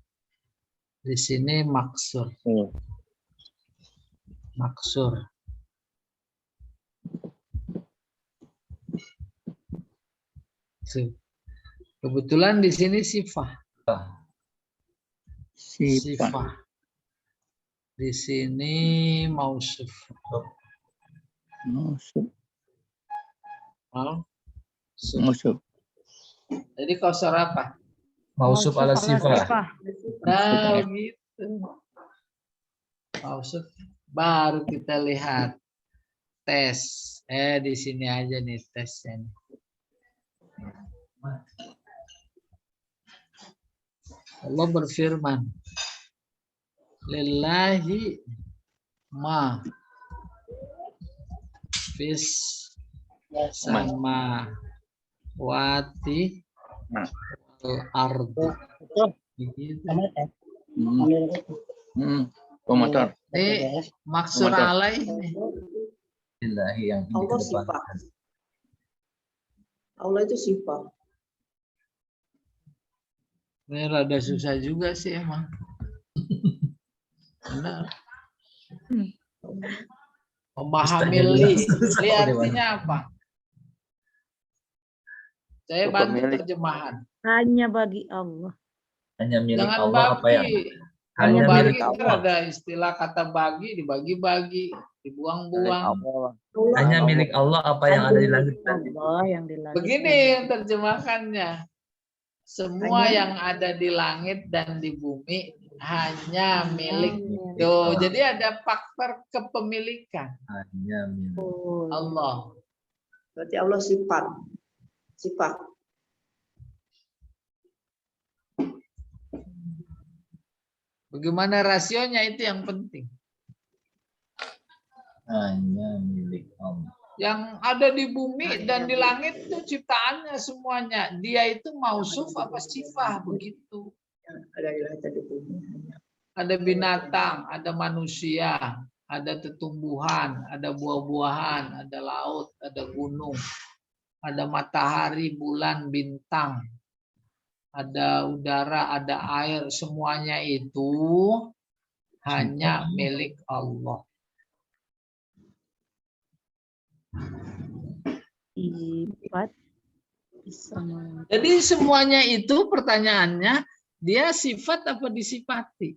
Di sini maksur. Oh. Maksur. Kebetulan di sini sifah. Sifat. Sifah. Di sini mausuf. Maksud. Mausuf. Maksud. Jadi kausar apa? Mausuf ala sifah. Nah, gitu. Mausuf. Baru kita lihat tes. Di sini aja nih tesnya. Allah berfirman, lillahi ma fis sama wati ardu. Begitu. Komentar. Ini maksud alaih ini. Lillahi yang Allah dikedepankan. sifat. Allah itu sifat. Ini rada susah juga sih emang. Benar. Memahami li. Li artinya apa? Saya bantu Pemilik. terjemahan. Hanya bagi Allah. Hanya milik Jangan Allah apa yang bagi. Kalau hanya bagi milik kan Allah. ada istilah kata bagi, dibagi-bagi, dibuang-buang. Allah Hanya milik Allah apa yang ada di langit dan di bumi. Allah yang di langit. Begini yang terjemahkannya. Semua yang ada di langit dan di bumi hanya milik. Tuh, jadi ada faktor kepemilikan Hanya milik. Allah. berarti Allah sifat. Sifat. Bagaimana rasionya itu yang penting. Hanya milik Allah. Yang ada di bumi dan di langit itu ciptaannya semuanya. Dia itu mausuf apa sifah begitu. Ada di langit dan di bumi. Ada binatang, ada manusia, ada tumbuhan, ada buah-buahan, ada laut, ada gunung, ada matahari, bulan, bintang, ada udara, ada air, semuanya itu hanya milik Allah. Sifat sama. Jadi semuanya itu pertanyaannya, dia sifat apa disifati?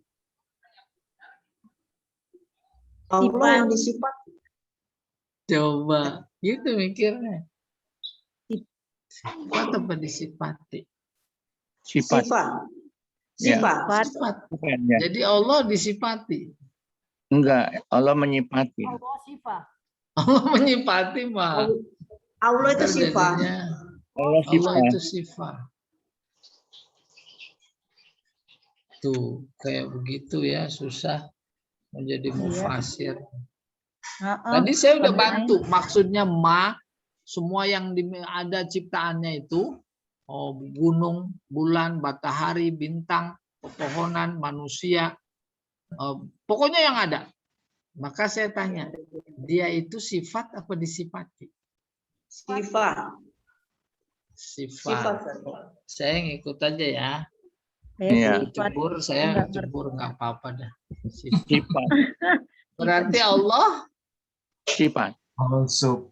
Allah yang disifat. Coba, gitu mikirnya. Sifat apa disifati? Sifat. Sifat. Ya. Sifat. Sifat. Bukan, ya. Jadi Allah disifati. Enggak, Allah menyifati. Allah sifat. Allah menyifati mah. Allah itu sifat. Jadinya Allah Allah sifat. itu sifat. Tuh, kayak begitu ya, susah menjadi mufasir. Tadi saya udah bantu, maksudnya semua yang ada ciptaannya itu, gunung, bulan, matahari, bintang, pepohonan, manusia, pokoknya yang ada. Maka saya tanya, dia itu sifat apa disifati? Sifat. Sifat. Saya ngikut aja ya. Iya. Jebur, saya jebur nggak apa-apa dah. Sifat. Sifat. Berarti Allah, Sifat. Mausuf.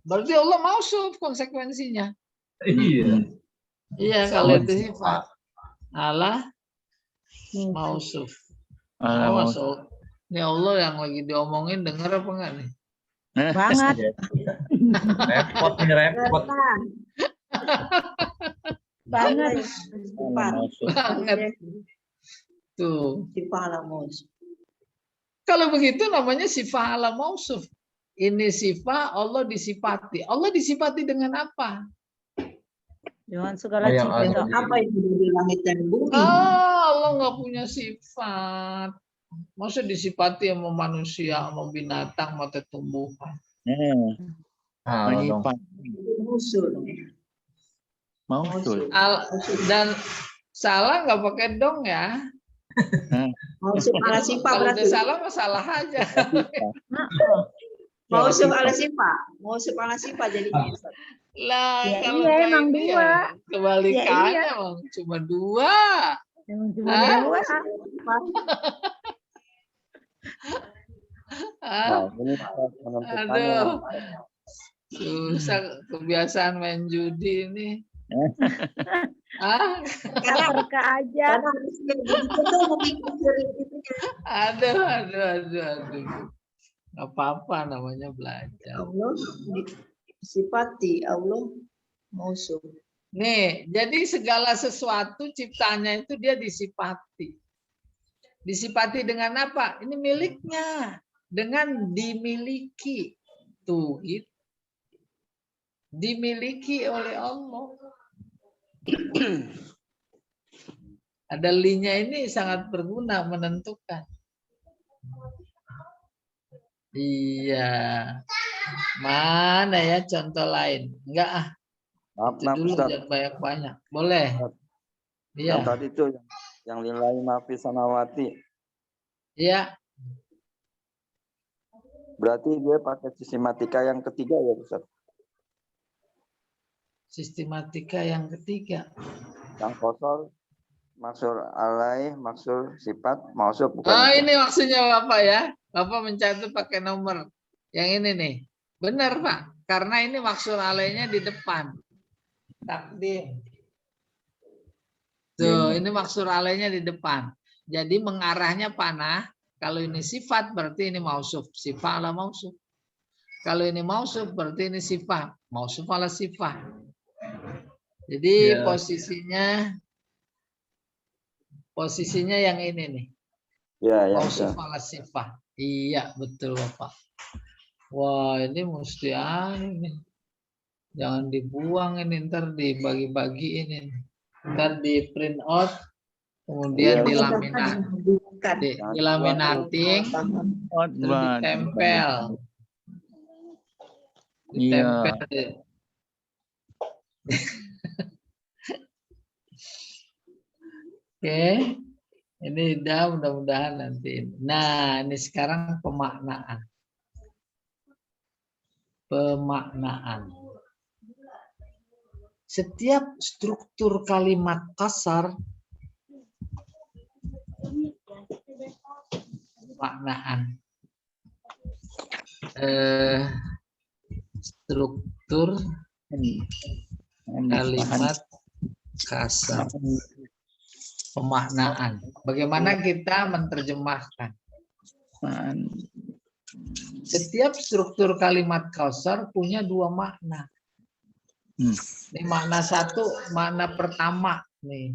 berarti Allah mausuf konsekuensinya. Iya. Iya, kalau itu sifat. Allah mausuf. Allah Oh, mausuf. ini Allah yang lagi diomongin dengar apa enggak nih? Banget. Repot nih, repot. Banget. Sifat. Banget. Tuh. Sifat Allah mausuf. Kalau begitu namanya sifat ala mausuf. Ini sifat Allah disifati. Allah disifati dengan apa? Dengan segala Yang cipta. ada. Apa itu di langit dan bumi? Allah nggak punya sifat. Masa disifati sama manusia, sama binatang, sama tumbuhan? Salah dong. Menyifati. Musuh. Mausul. Dan salah nggak pakai dong ya. Mausuf ala sifat Kalau berarti. udah salah masalah aja. Mausuf ala sifat. Mausuf ala sifat jadinya. Ustaz. Lah Ya kalau iya, kayak emang ini dua. ya kebalikannya Ya iya. Bang. Cuma dua. Emang cuma Ah. dua. Ah, Nah, ini menentukannya. aduh. Susah kebiasaan main judi ini. Ah, Terka aja. Karena harusnya begitu tuh memikir itu aduh. Nggak apa-apa namanya belajar. Allah sifati Allah mausuf. Nih, jadi segala sesuatu ciptanya itu dia disifati. Disifati dengan apa? Ini miliknya. Dengan dimiliki. Tuh, gitu. Dimiliki oleh Allah. Ada linya ini sangat berguna menentukan. Iya. Mana ya contoh lain? Enggak ah. Maaf, Itu dulu Ustaz. jangan banyak-banyak. Boleh. Yang Iya. tadi tuh yang lillahi mafi samawati. Iya. Berarti dia pakai sistematika yang ketiga ya, Ustaz. Sistematika yang ketiga. Yang kosor, maksur alaih, maksur sifat, mausuf bukan. Oh, Ustaz? ini maksudnya Bapak ya. Bapak mencatat pakai nomor. Yang ini nih. Benar, Pak. Karena ini maksud alainya di depan. Takdim. Tuh, ini maksud alainya di depan. Jadi mengarahnya panah. Kalau ini sifat berarti ini mausuf. Sifat ala mausuf. Kalau ini mausuf berarti ini sifat. Mausuf ala sifat. Jadi Ya. posisinya yang ini nih. Ya, ya, Mausuf Ustaz. ala sifat. Iya, betul Bapak. Wah, ini mesti nih. Jangan dibuang ini, ntar dibagi-bagi ini. Ntar di print out, kemudian Iya. dilaminating, terus ditempel. Ditempel. Oke. Ini udah mudah-mudahan nanti. Nah, ini sekarang pemaknaan. Pemaknaan. Setiap struktur kalimat kasar pemaknaan. Struktur kalimat kasar. Pemaknaan. Bagaimana kita menerjemahkan? Setiap struktur kalimat kasar punya dua makna. Ini makna satu, makna pertama nih.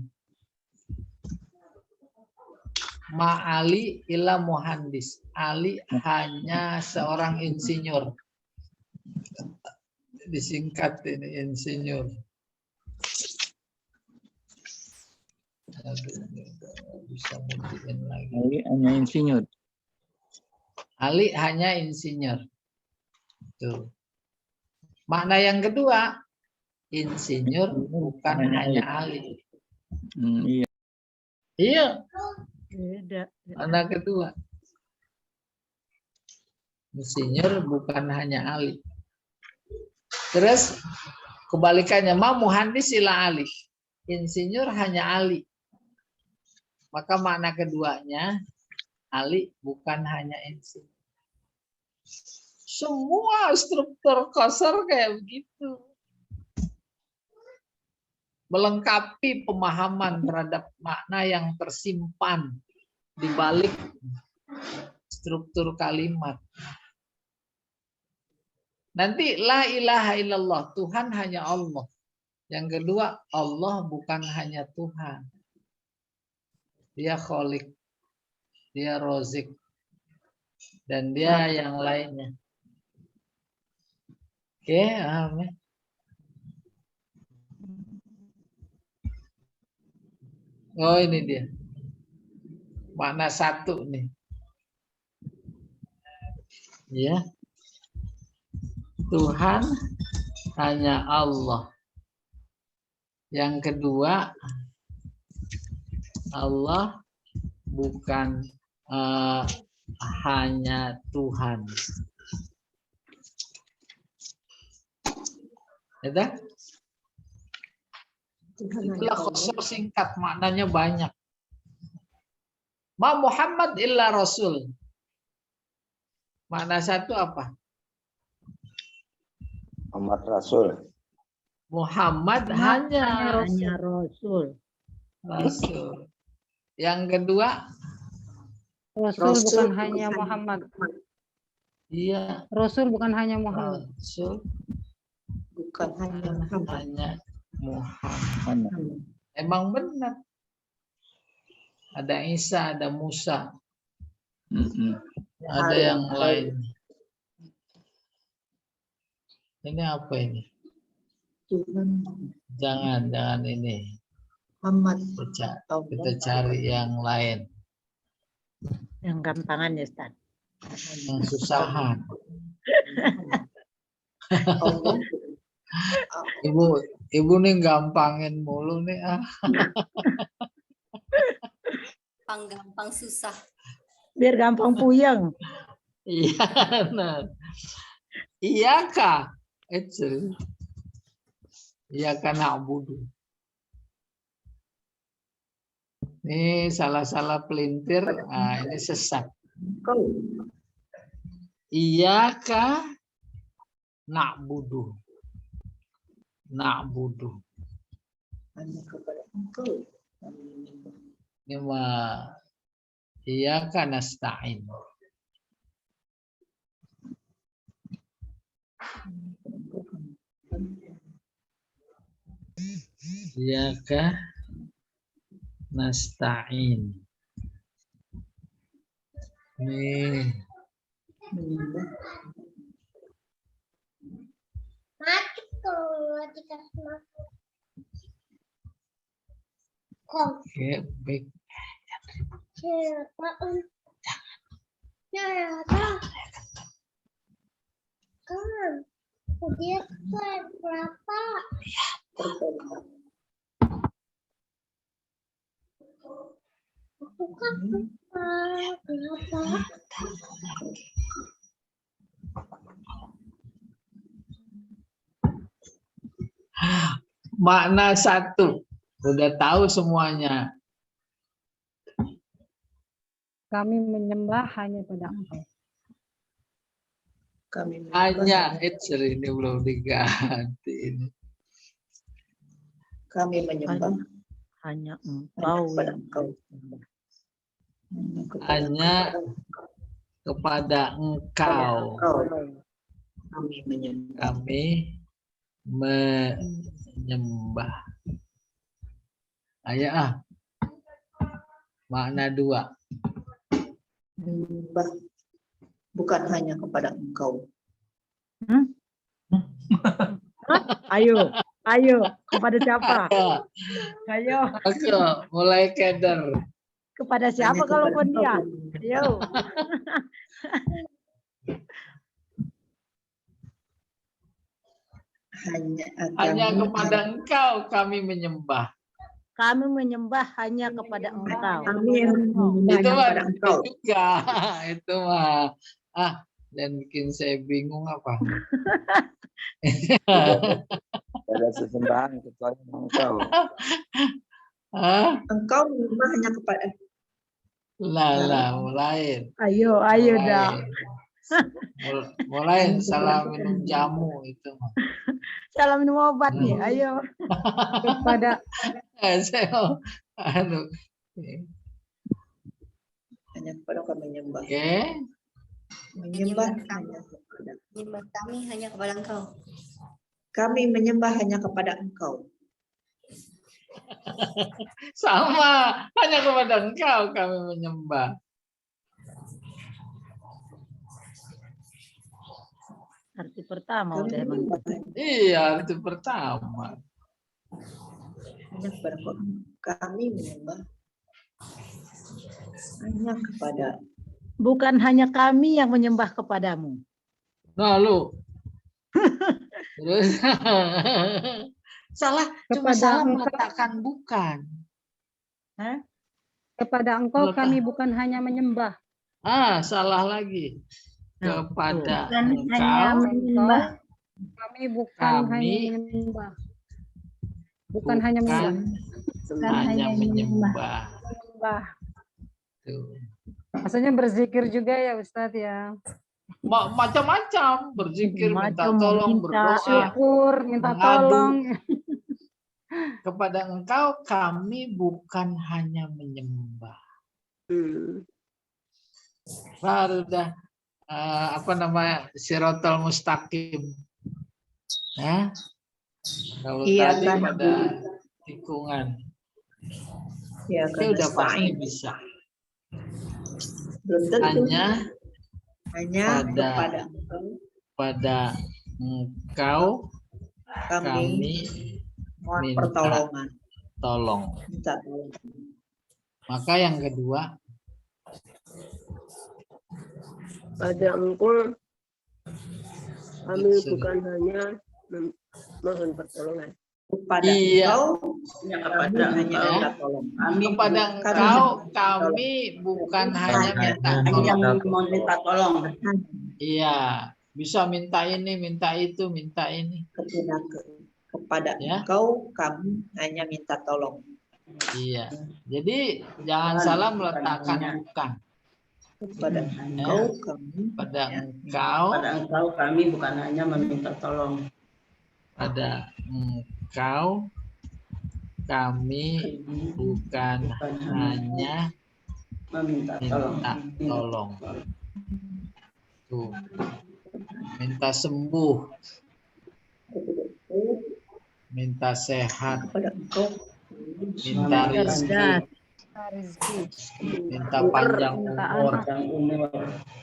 Ma'ali ila muhandis. Ali hanya seorang insinyur. Disingkat ini insinyur. Bisa buktiin lagi. Ali hanya insinyur. Ali hanya insinyur. Tuh. Makna yang kedua, insinyur bukan hanya Ali. Iya. Iya. Beda. Makna kedua. Insinyur bukan hanya Ali. Terus kebalikannya, ma muhandis ila Ali. Insinyur hanya Ali. Maka makna keduanya, Ali bukan hanya insinyur. Semua struktur kasar kayak begitu. Melengkapi pemahaman terhadap makna yang tersimpan di balik struktur kalimat. Nanti la ilaha illallah, Tuhan hanya Allah. Yang kedua, Allah bukan hanya Tuhan. Dia Khalik, dia Rozik, dan dia yang lainnya. Oke, amin. Oh, ini dia. Makna satu nih. Ya. Tuhan hanya Allah. Yang kedua, Allah bukan hanya Tuhan. Ya, itulah qasr singkat, maknanya banyak. Ma Muhammad illa Rasul. Makna satu apa? Muhammad Rasul. Muhammad hanya Hanya Rasul. Rasul. Yang kedua, Rasul bukan hanya Muhammad. iya, Rasul bukan hanya Muhammad. Rasul Bukan hanya Muhammad. hanya Muhammad. Mana? Emang benar. Ada Isa, ada Musa, ada yang lain. Ini apa ini? Tuhan Jangan ini. Muhammad. Kita cari yang lain, Yang gampangan ya, Ustaz. yang susahan. Allah. Ibu nih gampangin mulu nih. Gampang susah. Biar gampang puyeng. Iya, nah. Iya kah? Itu. Iya kan na'budu. Ini salah-salah pelintir. Nah, ini sesat. Kau Iya kah? Na'budu. Na'budu. hanya kepada Engkau kami menyembah. Ini mah iya kan nasta'in. Iya kah nasta'in. Nih. Menyembah Oke, baik. Makna satu. Udah tahu semuanya. Kami menyembah hanya pada Engkau. kami menyembah Hanya ini belum diganti ini. kami menyembah Hanya hanya Engkau kepada yang Engkau. Hanya kepada Engkau Kami menyembah. kami menyembah. Ayo makna dua. Menyembah bukan hanya kepada Engkau. Ayo kepada siapa? Ayo Oke, mulai keder. kepada siapa Hanya kalau kepada pun dia? Engkau. Ayo. Hanya kepada Engkau kami menyembah. Kami menyembah hanya kepada Engkau. Kami yang menyembah Itu hanya mah kepada Engkau. juga. Itu mah. Dan bikin saya bingung apa? Ada sesembahan kecuali Engkau. Engkau menyembah hanya kepada Mulai. Ayo dah. Mulai salah minum jamu itu mah. Salam minum obat nih. Ayo. Kepada Saya hanya kepada kami menyembah. Oke. Menyembah hanya kepada Menyembah kami hanya kepada Engkau. kami menyembah hanya kepada Engkau. Sama, hanya kepada Engkau kami menyembah. arti pertama Kami udah emang. menyembah Iya, itu pertama. hanya kepada Engkau. Kami menyembah hanya kepada Bukan hanya kami yang menyembah kepadamu. Nah, lu. Terus salah, cuma Kepada salah Engkau. mengatakan bukan. Hah? Kepada engkau Letak. kami bukan hanya menyembah. Salah lagi. Nah, Kepada Bukan hanya engkau menyembah. Kami bukan hanya kami menyembah. Bukan hanya bukan menyembah. hanya menyembah. Menyembah. Tuh. Maksudnya berzikir juga ya Ustadz ya. Macam-macam, berzikir, minta Macam tolong, minta berdoa, syukur, minta mengadu. tolong. Kepada engkau kami bukan hanya menyembah. Baru dah Siratal mustaqim. Ya. Kalau Iya tadi kan. pada tikungan, Ya itu kan. udah pasti bisa. Belum tentu. pada Hanya kepada engkau pada engkau kami mohon minta pertolongan. tolong. Minta tolong. Maka yang kedua, pada engkau kami bukan hanya mohon pertolongan. Kepada Iya. engkau Ya, kami kepada hanya engkau minta tolong. kepada engkau kami bukan hanya minta hanya tolong. minta tolong. Iya, bisa minta ini, minta itu, minta ini. Kepada Ya. engkau kami hanya minta tolong. Iya. Jadi jangan salah meletakkan bukan. Kepada engkau kami Pada engkau, Pada engkau kami bukan hanya meminta tolong. pada engkau kami bukan hanya Meminta tolong. minta tolong. Tuh. Minta sembuh, minta sehat, kepada engkau minta rezeki, minta panjang umur,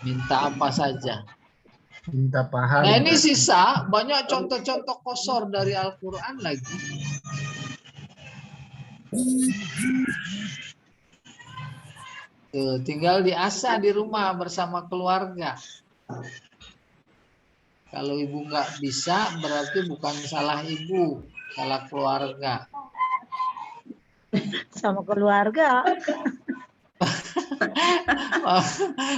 minta apa saja. Minta paham. Nah ini sisa banyak contoh-contoh kosor dari Al-Quran lagi. Tuh, tinggal diasah di rumah bersama keluarga. Kalau ibu nggak bisa berarti bukan salah ibu, salah keluarga. Sama keluarga.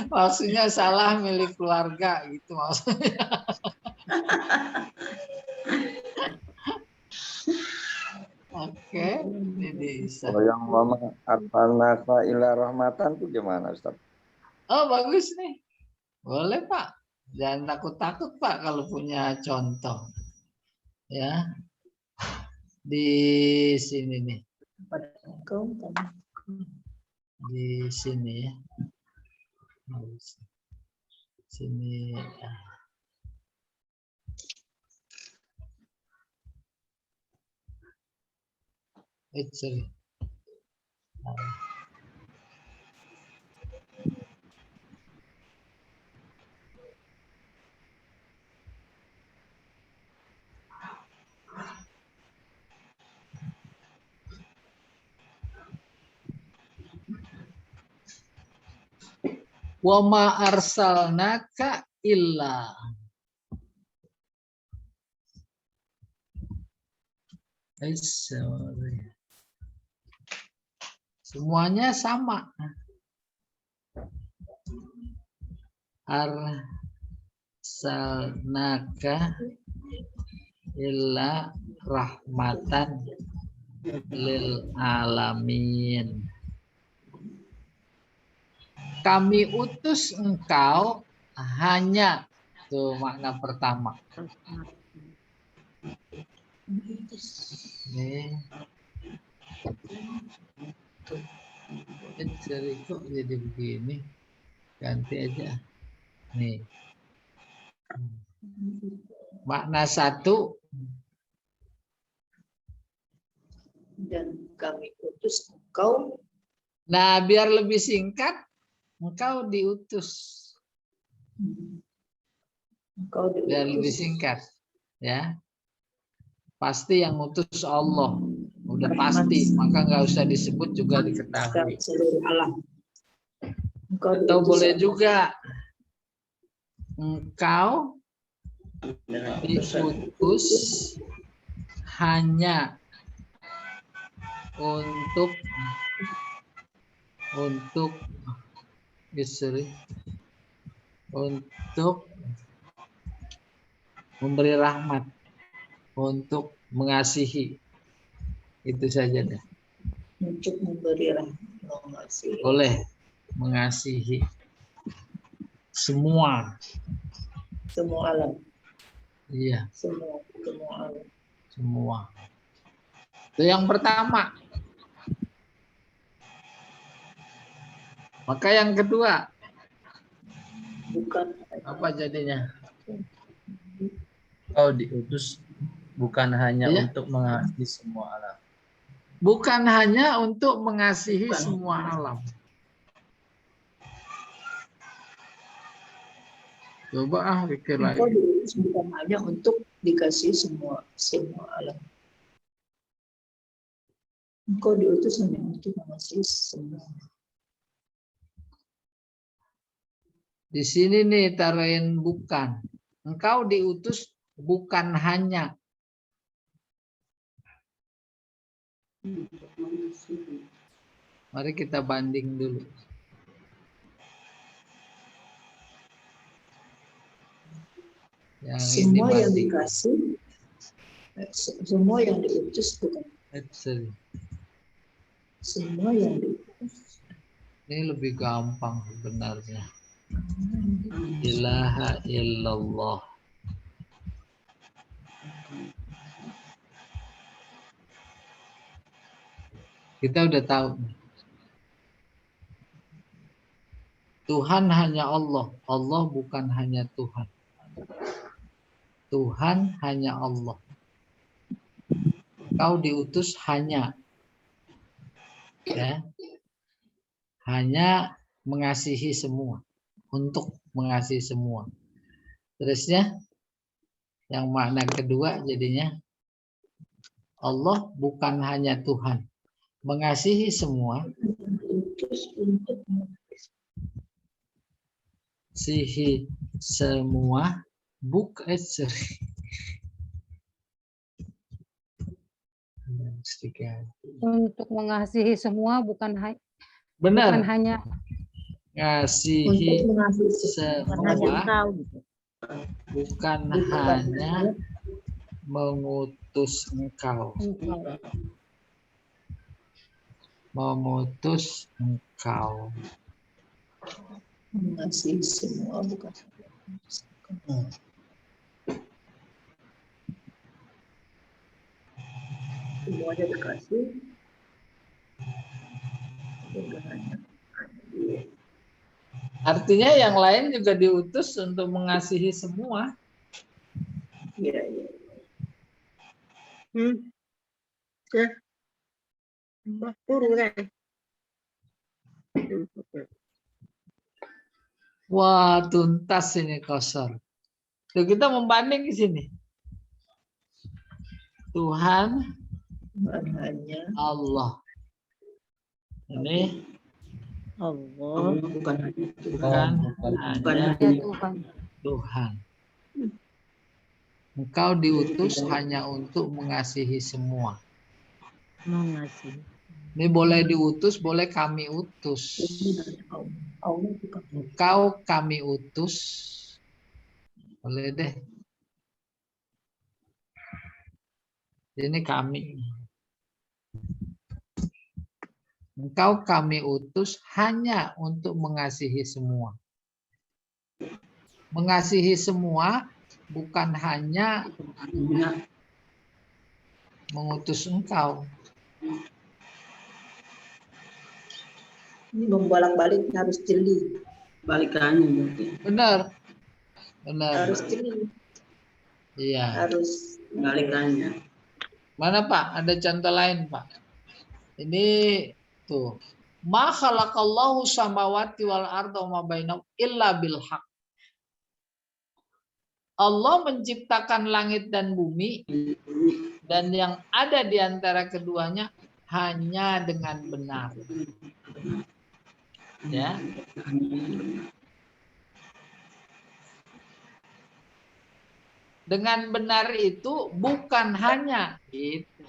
Maksudnya salah milik keluarga gitu maksudnya. Oke, ini bisa. Kalau yang mama arfanasa ila rahmatan itu gimana Ustaz? Oh bagus nih, boleh Pak. Jangan takut-takut Pak kalau punya contoh. Ya, di sini nih. kepada engkau kami Di sini ya. Sini. Sorry. Wa ma arsalnaka illa. Semuanya sama. Arsalnaka illa rahmatan lil alamin. Kami utus engkau hanya, tuh makna pertama. Nih. Jadi kok jadi begini? Ganti aja. Nih. Makna satu. dan kami utus engkau. Nah, biar lebih singkat, engkau diutus. Engkau diutus. Biar lebih singkat, ya. Pasti yang utus Allah, udah pasti, maka nggak usah disebut juga diketahui. Seluruh alam. Engkau Atau diutus boleh Allah. juga engkau diutus hanya untuk untuk istri, untuk memberi rahmat, untuk mengasihi. Itu saja deh. Untuk memberi rahmat, mengasihi. Boleh mengasihi semua. Semua alam. Iya, Semua alam. semua. Itu yang pertama. Maka yang kedua, Bukan apa jadinya? Kau diutus bukan hanya Iya. untuk mengasihi semua alam. Bukan hanya untuk mengasihi semua alam. Coba pikir engkau lagi. diutus bukan hanya untuk dikasih semua alam. Engkau diutus hanya untuk mengasihi semua. Di sini nih taruhin bukan. Engkau diutus bukan hanya. Mari kita banding dulu. Yang ini Semua yang banding. dikasih, semua yang diutus bukan. Sorry. Semua yang diutus. Ini lebih gampang sebenarnya. Ilaha illallah. Kita udah tahu. Tuhan hanya Allah. Allah bukan hanya Tuhan. Tuhan hanya Allah. Kau diutus hanya. Ya. Hanya mengasihi semua. Untuk mengasihi semua. Terusnya, yang makna kedua jadinya, Allah bukan hanya Tuhan. Mengasihi semua. Diutus untuk Sihi semua. Untuk mengasihi semua bukan Benar. hanya Ngasihi mengasihi hanya semua. engkau gitu. Bukan hanya mengutus engkau. Engkau. Memutus engkau. mengasihi semua bukan. Semuanya dikasih. Bukan hanya dia. Artinya yang lain juga diutus untuk mengasihi semua. Iya, iya. Ya. Puru kan. Wah, tuntas ini kosor. Tuh, kita membanding di sini. Tuhan Bukan hanya Allah. Ini Allah bukan hanya bukan hanya ya Tuhan. Tuhan. Engkau diutus hanya untuk mengasihi semua. Mengasihi. Ini boleh diutus, boleh kami utus. Allah bukan. Engkau kami utus. Boleh deh. Ini kami. Engkau kami utus hanya untuk mengasihi semua. Mengasihi semua bukan hanya mengutus engkau. Ini membolak-balik harus jeli. Balikannya berarti. Benar. Benar. Harus jeli. Iya. Harus Balikannya. Mana Pak? Ada contoh lain Pak? Ini tuh. Ma khalaqallahu samawati wal arda wa ma bainahuma illa bil haq. Allah menciptakan langit dan bumi dan yang ada di antara keduanya hanya dengan benar. Ya. Dengan benar itu bukan hanya itu.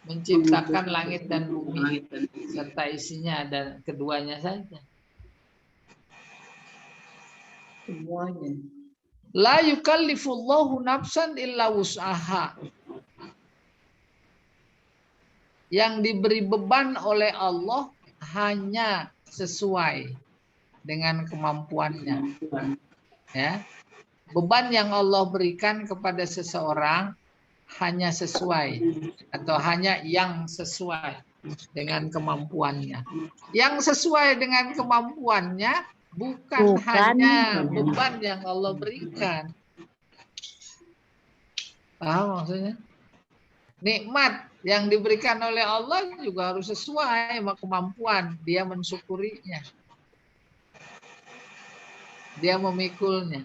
Menciptakan langit dan bumi Langit dan bumi. serta isinya dan keduanya saja. Semuanya. La yukallifullahu nafsan illa wus'aha. Yang diberi beban oleh Allah hanya sesuai dengan kemampuannya. Ya. Beban yang Allah berikan kepada seseorang hanya sesuai atau hanya yang sesuai dengan kemampuannya. Yang sesuai dengan kemampuannya bukan hanya beban yang Allah berikan. Paham maksudnya? Nikmat yang diberikan oleh Allah juga harus sesuai sama kemampuan dia mensyukurinya. Dia memikulnya.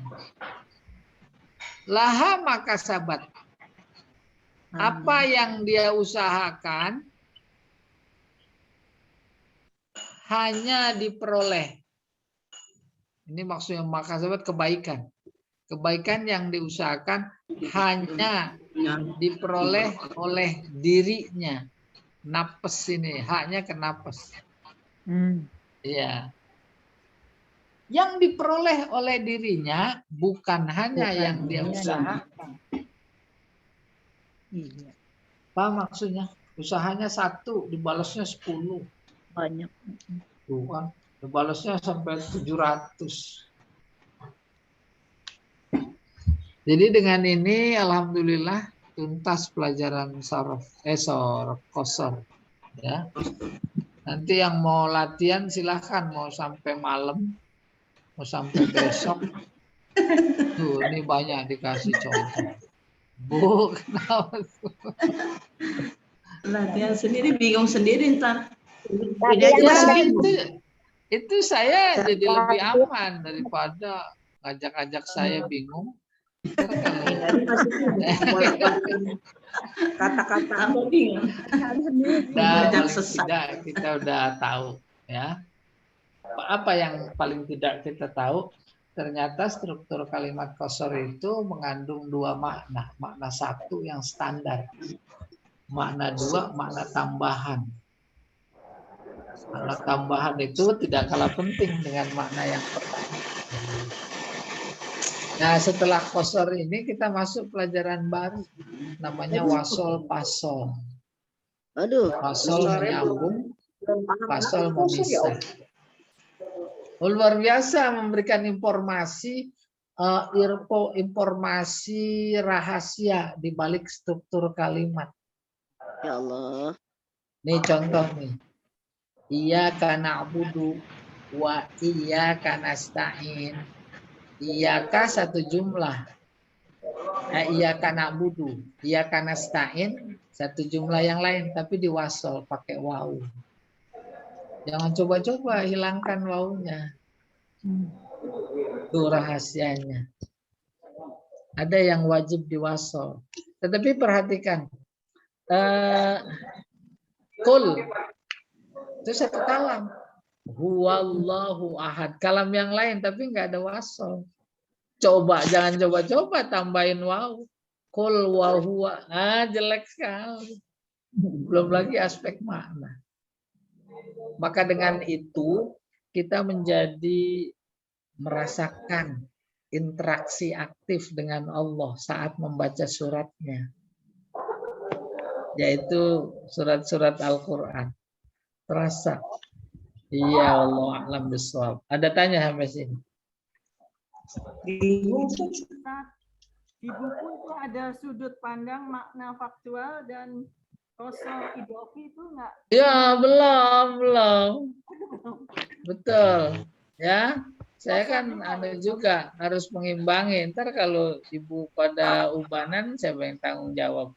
Laha maka sabat. Apa yang dia usahakan hanya diperoleh. Ini maksudnya maka sabat kebaikan. Kebaikan yang diusahakan hanya diperoleh oleh dirinya. Napes ini, haknya ke napes. Iya. Yang diperoleh oleh dirinya bukan hanya yang dia usahakan. Iya. Apa maksudnya? Usahanya 1, dibalasnya 10. Banyak. Tuh kan, dibalasnya sampai 700. Jadi dengan ini alhamdulillah tuntas pelajaran sorof, qasar. Ya. Nanti yang mau latihan silahkan, mau sampai malam, mau sampai besok. Tuh, ini banyak dikasih contoh. Bu, kenapa? Latihan sendiri bingung sendiri ntar. Ya, itu saya jadi lebih aman daripada ngajak-ngajak saya bingung. Kata-kata Tambah bingung. Paling tidak kita udah tahu ya. Apa yang paling tidak kita tahu? Ternyata struktur kalimat qasar itu mengandung 2 makna. Makna 1 yang standar. Makna 2 makna tambahan. Makna tambahan itu tidak kalah penting dengan makna yang pertama. Nah, setelah qasar ini kita masuk pelajaran baru. Namanya wasol pasol. Wasol menyambung, pasol memisah. Luar biasa memberikan informasi informasi rahasia di balik struktur kalimat. Ya Allah. Nih contoh nih. Iyyaka na'budu wa iyyaka nasta'in. Iyyaka satu jumlah. Iyyaka na'budu, iyyaka nasta'in satu jumlah yang lain tapi diwasol pakai waw. Jangan coba-coba hilangkan wawunya. Itu rahasianya. Ada yang wajib diwasol. Tetapi perhatikan. Kul. Itu satu kalam. Huwallahu ahad. Kalam yang lain tapi nggak ada wasol. Coba, jangan coba-coba tambahin waw. Kul wa huwa. Jelek sekali. Belum lagi aspek makna. Maka dengan itu kita menjadi merasakan interaksi aktif dengan Allah saat membaca suratnya. Yaitu surat-surat Al-Quran. Terasa. Iya Allah a'lam bishawab. Ada tanya sampai sini? Di buku itu ada sudut pandang makna faktual dan qasar idofi itu enggak? Ya, belum. Betul. Ya, saya kan ada juga harus mengimbangi. Ntar kalau ibu pada ubanan, siapa yang tanggung jawab?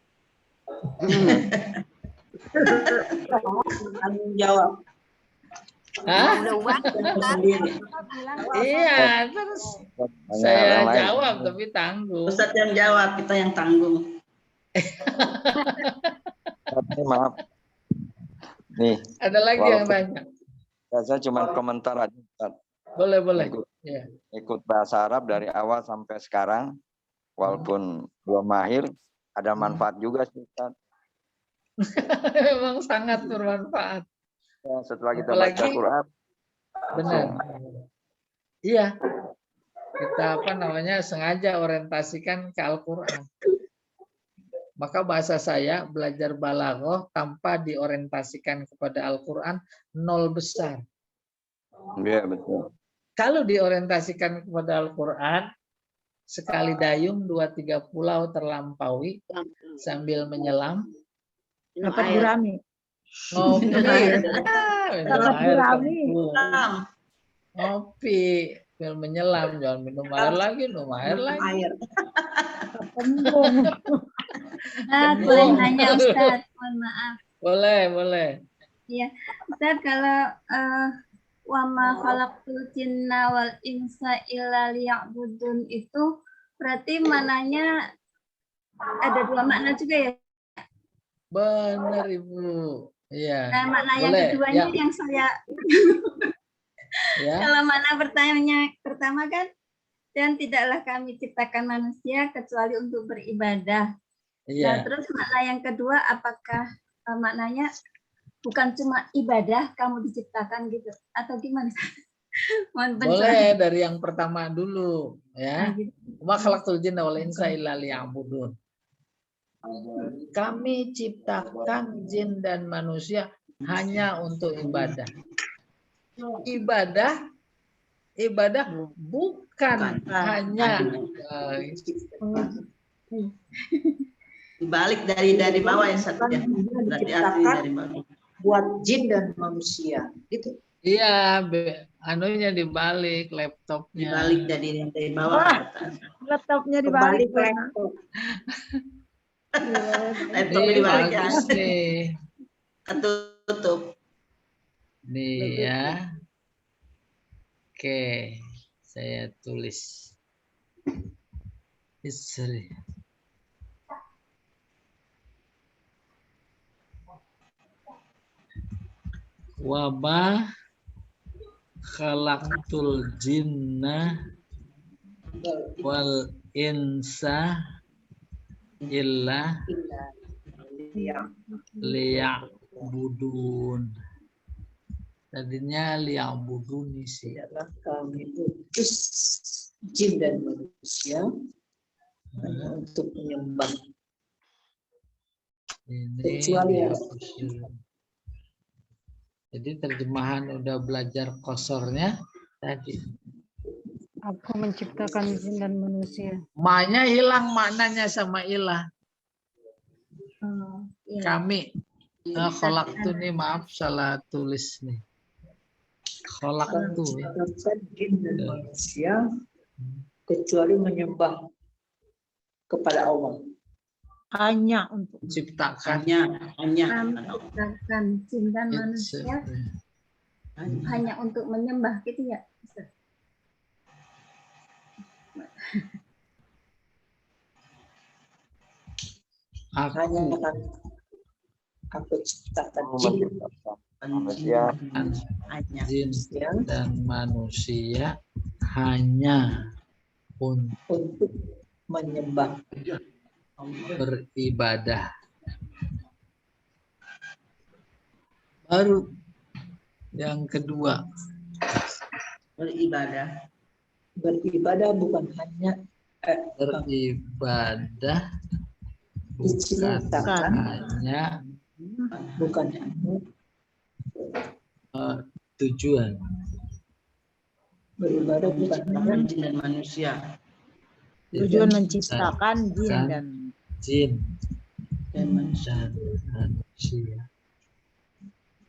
tanggung jawab. Hah? Iya, terus saya jawab tapi tanggung. Ustadz yang jawab, kita yang tanggung. Maaf. Nih. Ada lagi yang tanya? Saya cuma komentar aja, Ustaz. Boleh. Ikut bahasa Arab dari awal sampai sekarang, walaupun belum mahir, ada manfaat juga sih, Ustaz. Memang sangat bermanfaat. Ya, setelah kita baca Apalagi- Quran, Benar. Iya. Kita sengaja orientasikan ke Al-Quran. Maka bahasa saya belajar balaghah tanpa diorientasikan kepada Al-Quran nol besar. iya betul. Kalau diorientasikan kepada Al-Quran, sekali dayung 2-3 pulau terlampaui sambil menyelam, Dapat gurami. ngopi, minum Dapat air gurami. kembung. Ngopi, sambil menyelam, jangan minum air lagi, minum air lagi. Air. Kembung. Boleh nanya Ustadz, mohon maaf. Boleh. Ustadz, kalau wa ma khalaqtul jinna wal insa illa liya'budun itu berarti maknanya ada 2 makna juga ya? Benar Ibu. Iya. Nah, makna yang Boleh, keduanya ya. yang saya Ya. kalau makna pertama kan, dan tidaklah kami ciptakan manusia kecuali untuk beribadah. Nah, Iya. terus makna yang kedua apakah maknanya bukan cuma ibadah kamu diciptakan gitu atau gimana? Mohon Boleh pencerahan. dari yang pertama dulu Nah, ya. gitu. Wa khalaqtul jinna wal insa illa liya'budun. Kami ciptakan jin dan manusia hanya untuk ibadah. Ibadah bukan hanya Dibalik dari bawah yang satu ya. Berarti arti dari bawah. Buat jin dan manusia. Gitu. iya, anunya dibalik laptopnya. Dibalik dari bawah ke atas. Laptopnya Kembali dibalik. ke laptop. Laptopnya Ini dibalik ya. bagus nih. Ketutup. Nih ya. Oke, saya tulis. Istri. Wabah khalaqtul jinna wal insa illa liya'budun. Tadinya liya'budun sih. Adalah kami utus jin dan manusia hanya untuk menyembah. Ini Kecuali ya. dihapus. Jadi terjemahan udah belajar kosornya tadi. Aku menciptakan jin dan manusia. Ma-nya hilang maknanya sama ilah. Iya. Kami kholaktu nih, maaf salah tulis nih. Kholaktu ya. Menciptakan jin dan manusia kecuali menyembah kepada Allah. Hanya untuk Ciptakan. Hanya. Kami ciptakan jin dan manusia hanya untuk menyembah gitu ya. Ustaz? Hanya Aku akan aku ciptakan jin Manusia Hanya. jin ya, dan manusia hanya untuk menyembah. beribadah. Baru yang kedua, Beribadah. Beribadah bukan hanya beribadah bukan diciptakan, hanya bukan hanya tujuan. beribadah bukan hanya Jin dan manusia. tujuan menciptakan jin dan jin Dan manusia. dan manusia.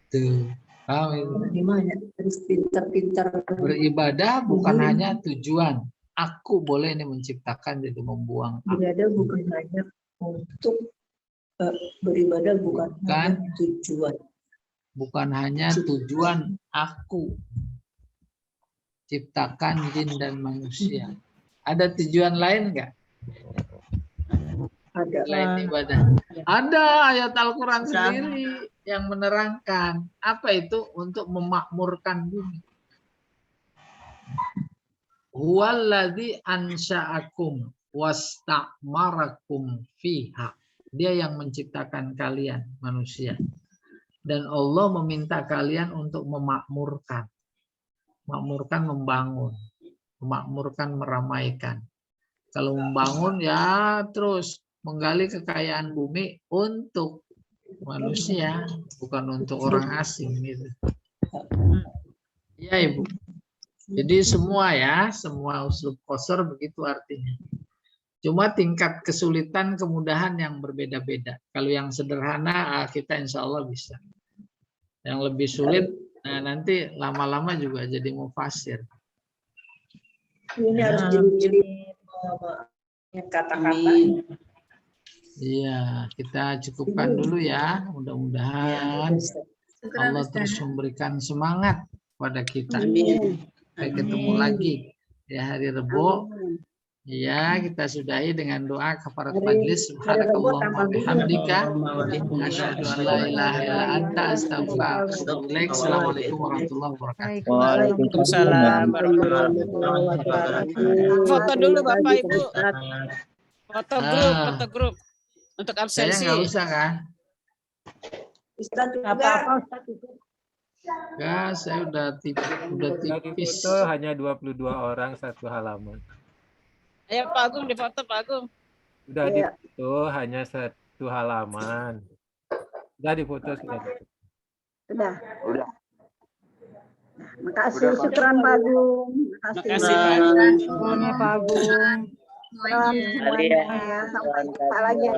Tuh, paham itu? gimana harus pintar-pintar. Beribadah bukan hanya tujuan. Aku boleh ini menciptakan jadi membuang. Beribadah bukan hanya untuk beribadah bukan hanya tujuan. Bukan hanya tujuan aku ciptakan jin dan manusia. Ada tujuan lain nggak Ada selain ibadah? Ada ayat Al-Quran sendiri yang menerangkan apa itu untuk memakmurkan bumi. Huwallazi ansha'akum wasta'marakum fiha. Dia yang menciptakan kalian manusia. Dan Allah meminta kalian untuk memakmurkan. Memakmurkan membangun. Memakmurkan meramaikan. Kalau membangun ya terus menggali kekayaan bumi untuk manusia, bukan untuk orang asing gitu. Iya Ibu. Jadi semua ya, semua uslub qasar begitu artinya. Cuma tingkat kesulitan, kemudahan yang berbeda-beda. Kalau yang sederhana kita insya Allah bisa. Yang lebih sulit, nah nanti lama-lama juga jadi mufasir. Ini harus jeli-jeli kata-kata. Iya, kita cukupkan dulu ya. Mudah-mudahan Allah terus memberikan semangat pada kita. Sampai ketemu lagi di hari Rebo. Ya, kita sudahi dengan doa kafarat majlis. Subhanakallahumma bihamdika asyhadu an la ilaha illa anta astaghfiruka wa atubu ilaik. Assalamualaikum warahmatullahi wabarakatuh. Waalaikumsalam warahmatullahi wabarakatuh. Foto dulu Bapak Ibu. Foto grup untuk Saya absensi. nggak usah kan? Ustaz juga. Apa-apa Ustaz itu. Ya, saya udah tipis. Foto hanya 22 orang satu halaman. Ayo Pak Agung difoto Pak Agung. Sudah difoto hanya satu halaman. Sudah difoto sudah. Sudah. Udah. Makasih, syukran Pak Agung. Makasih Pak Agung. Semuanya Pak Agung. Syukran semuanya ya. Sampai jumpa lagi ya.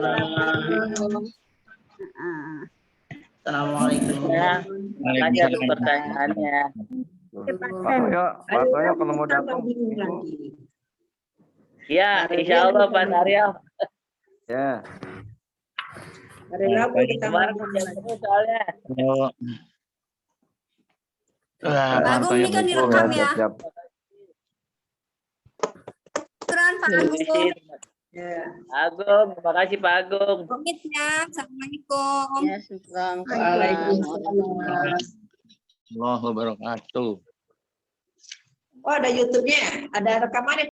Assalamualaikum. Makasih atas pertanyaannya. Pak Toyo kalau mau datang. Ya, insya Allah Pak Arya. Ya. Hari Rabu kita Kemarin ngomong jam lagi. terus soalnya. Pak Agung ini kan direkam ya. Siap. Syukran Pak Agung. Ya. Agung, terima kasih Pak Agung. Pamit ya. Assalamualaikum. Ya, syukran. Waalaikumsalam. Allahu wabarakatuh. Oh, ada YouTube-nya, ada rekamannya.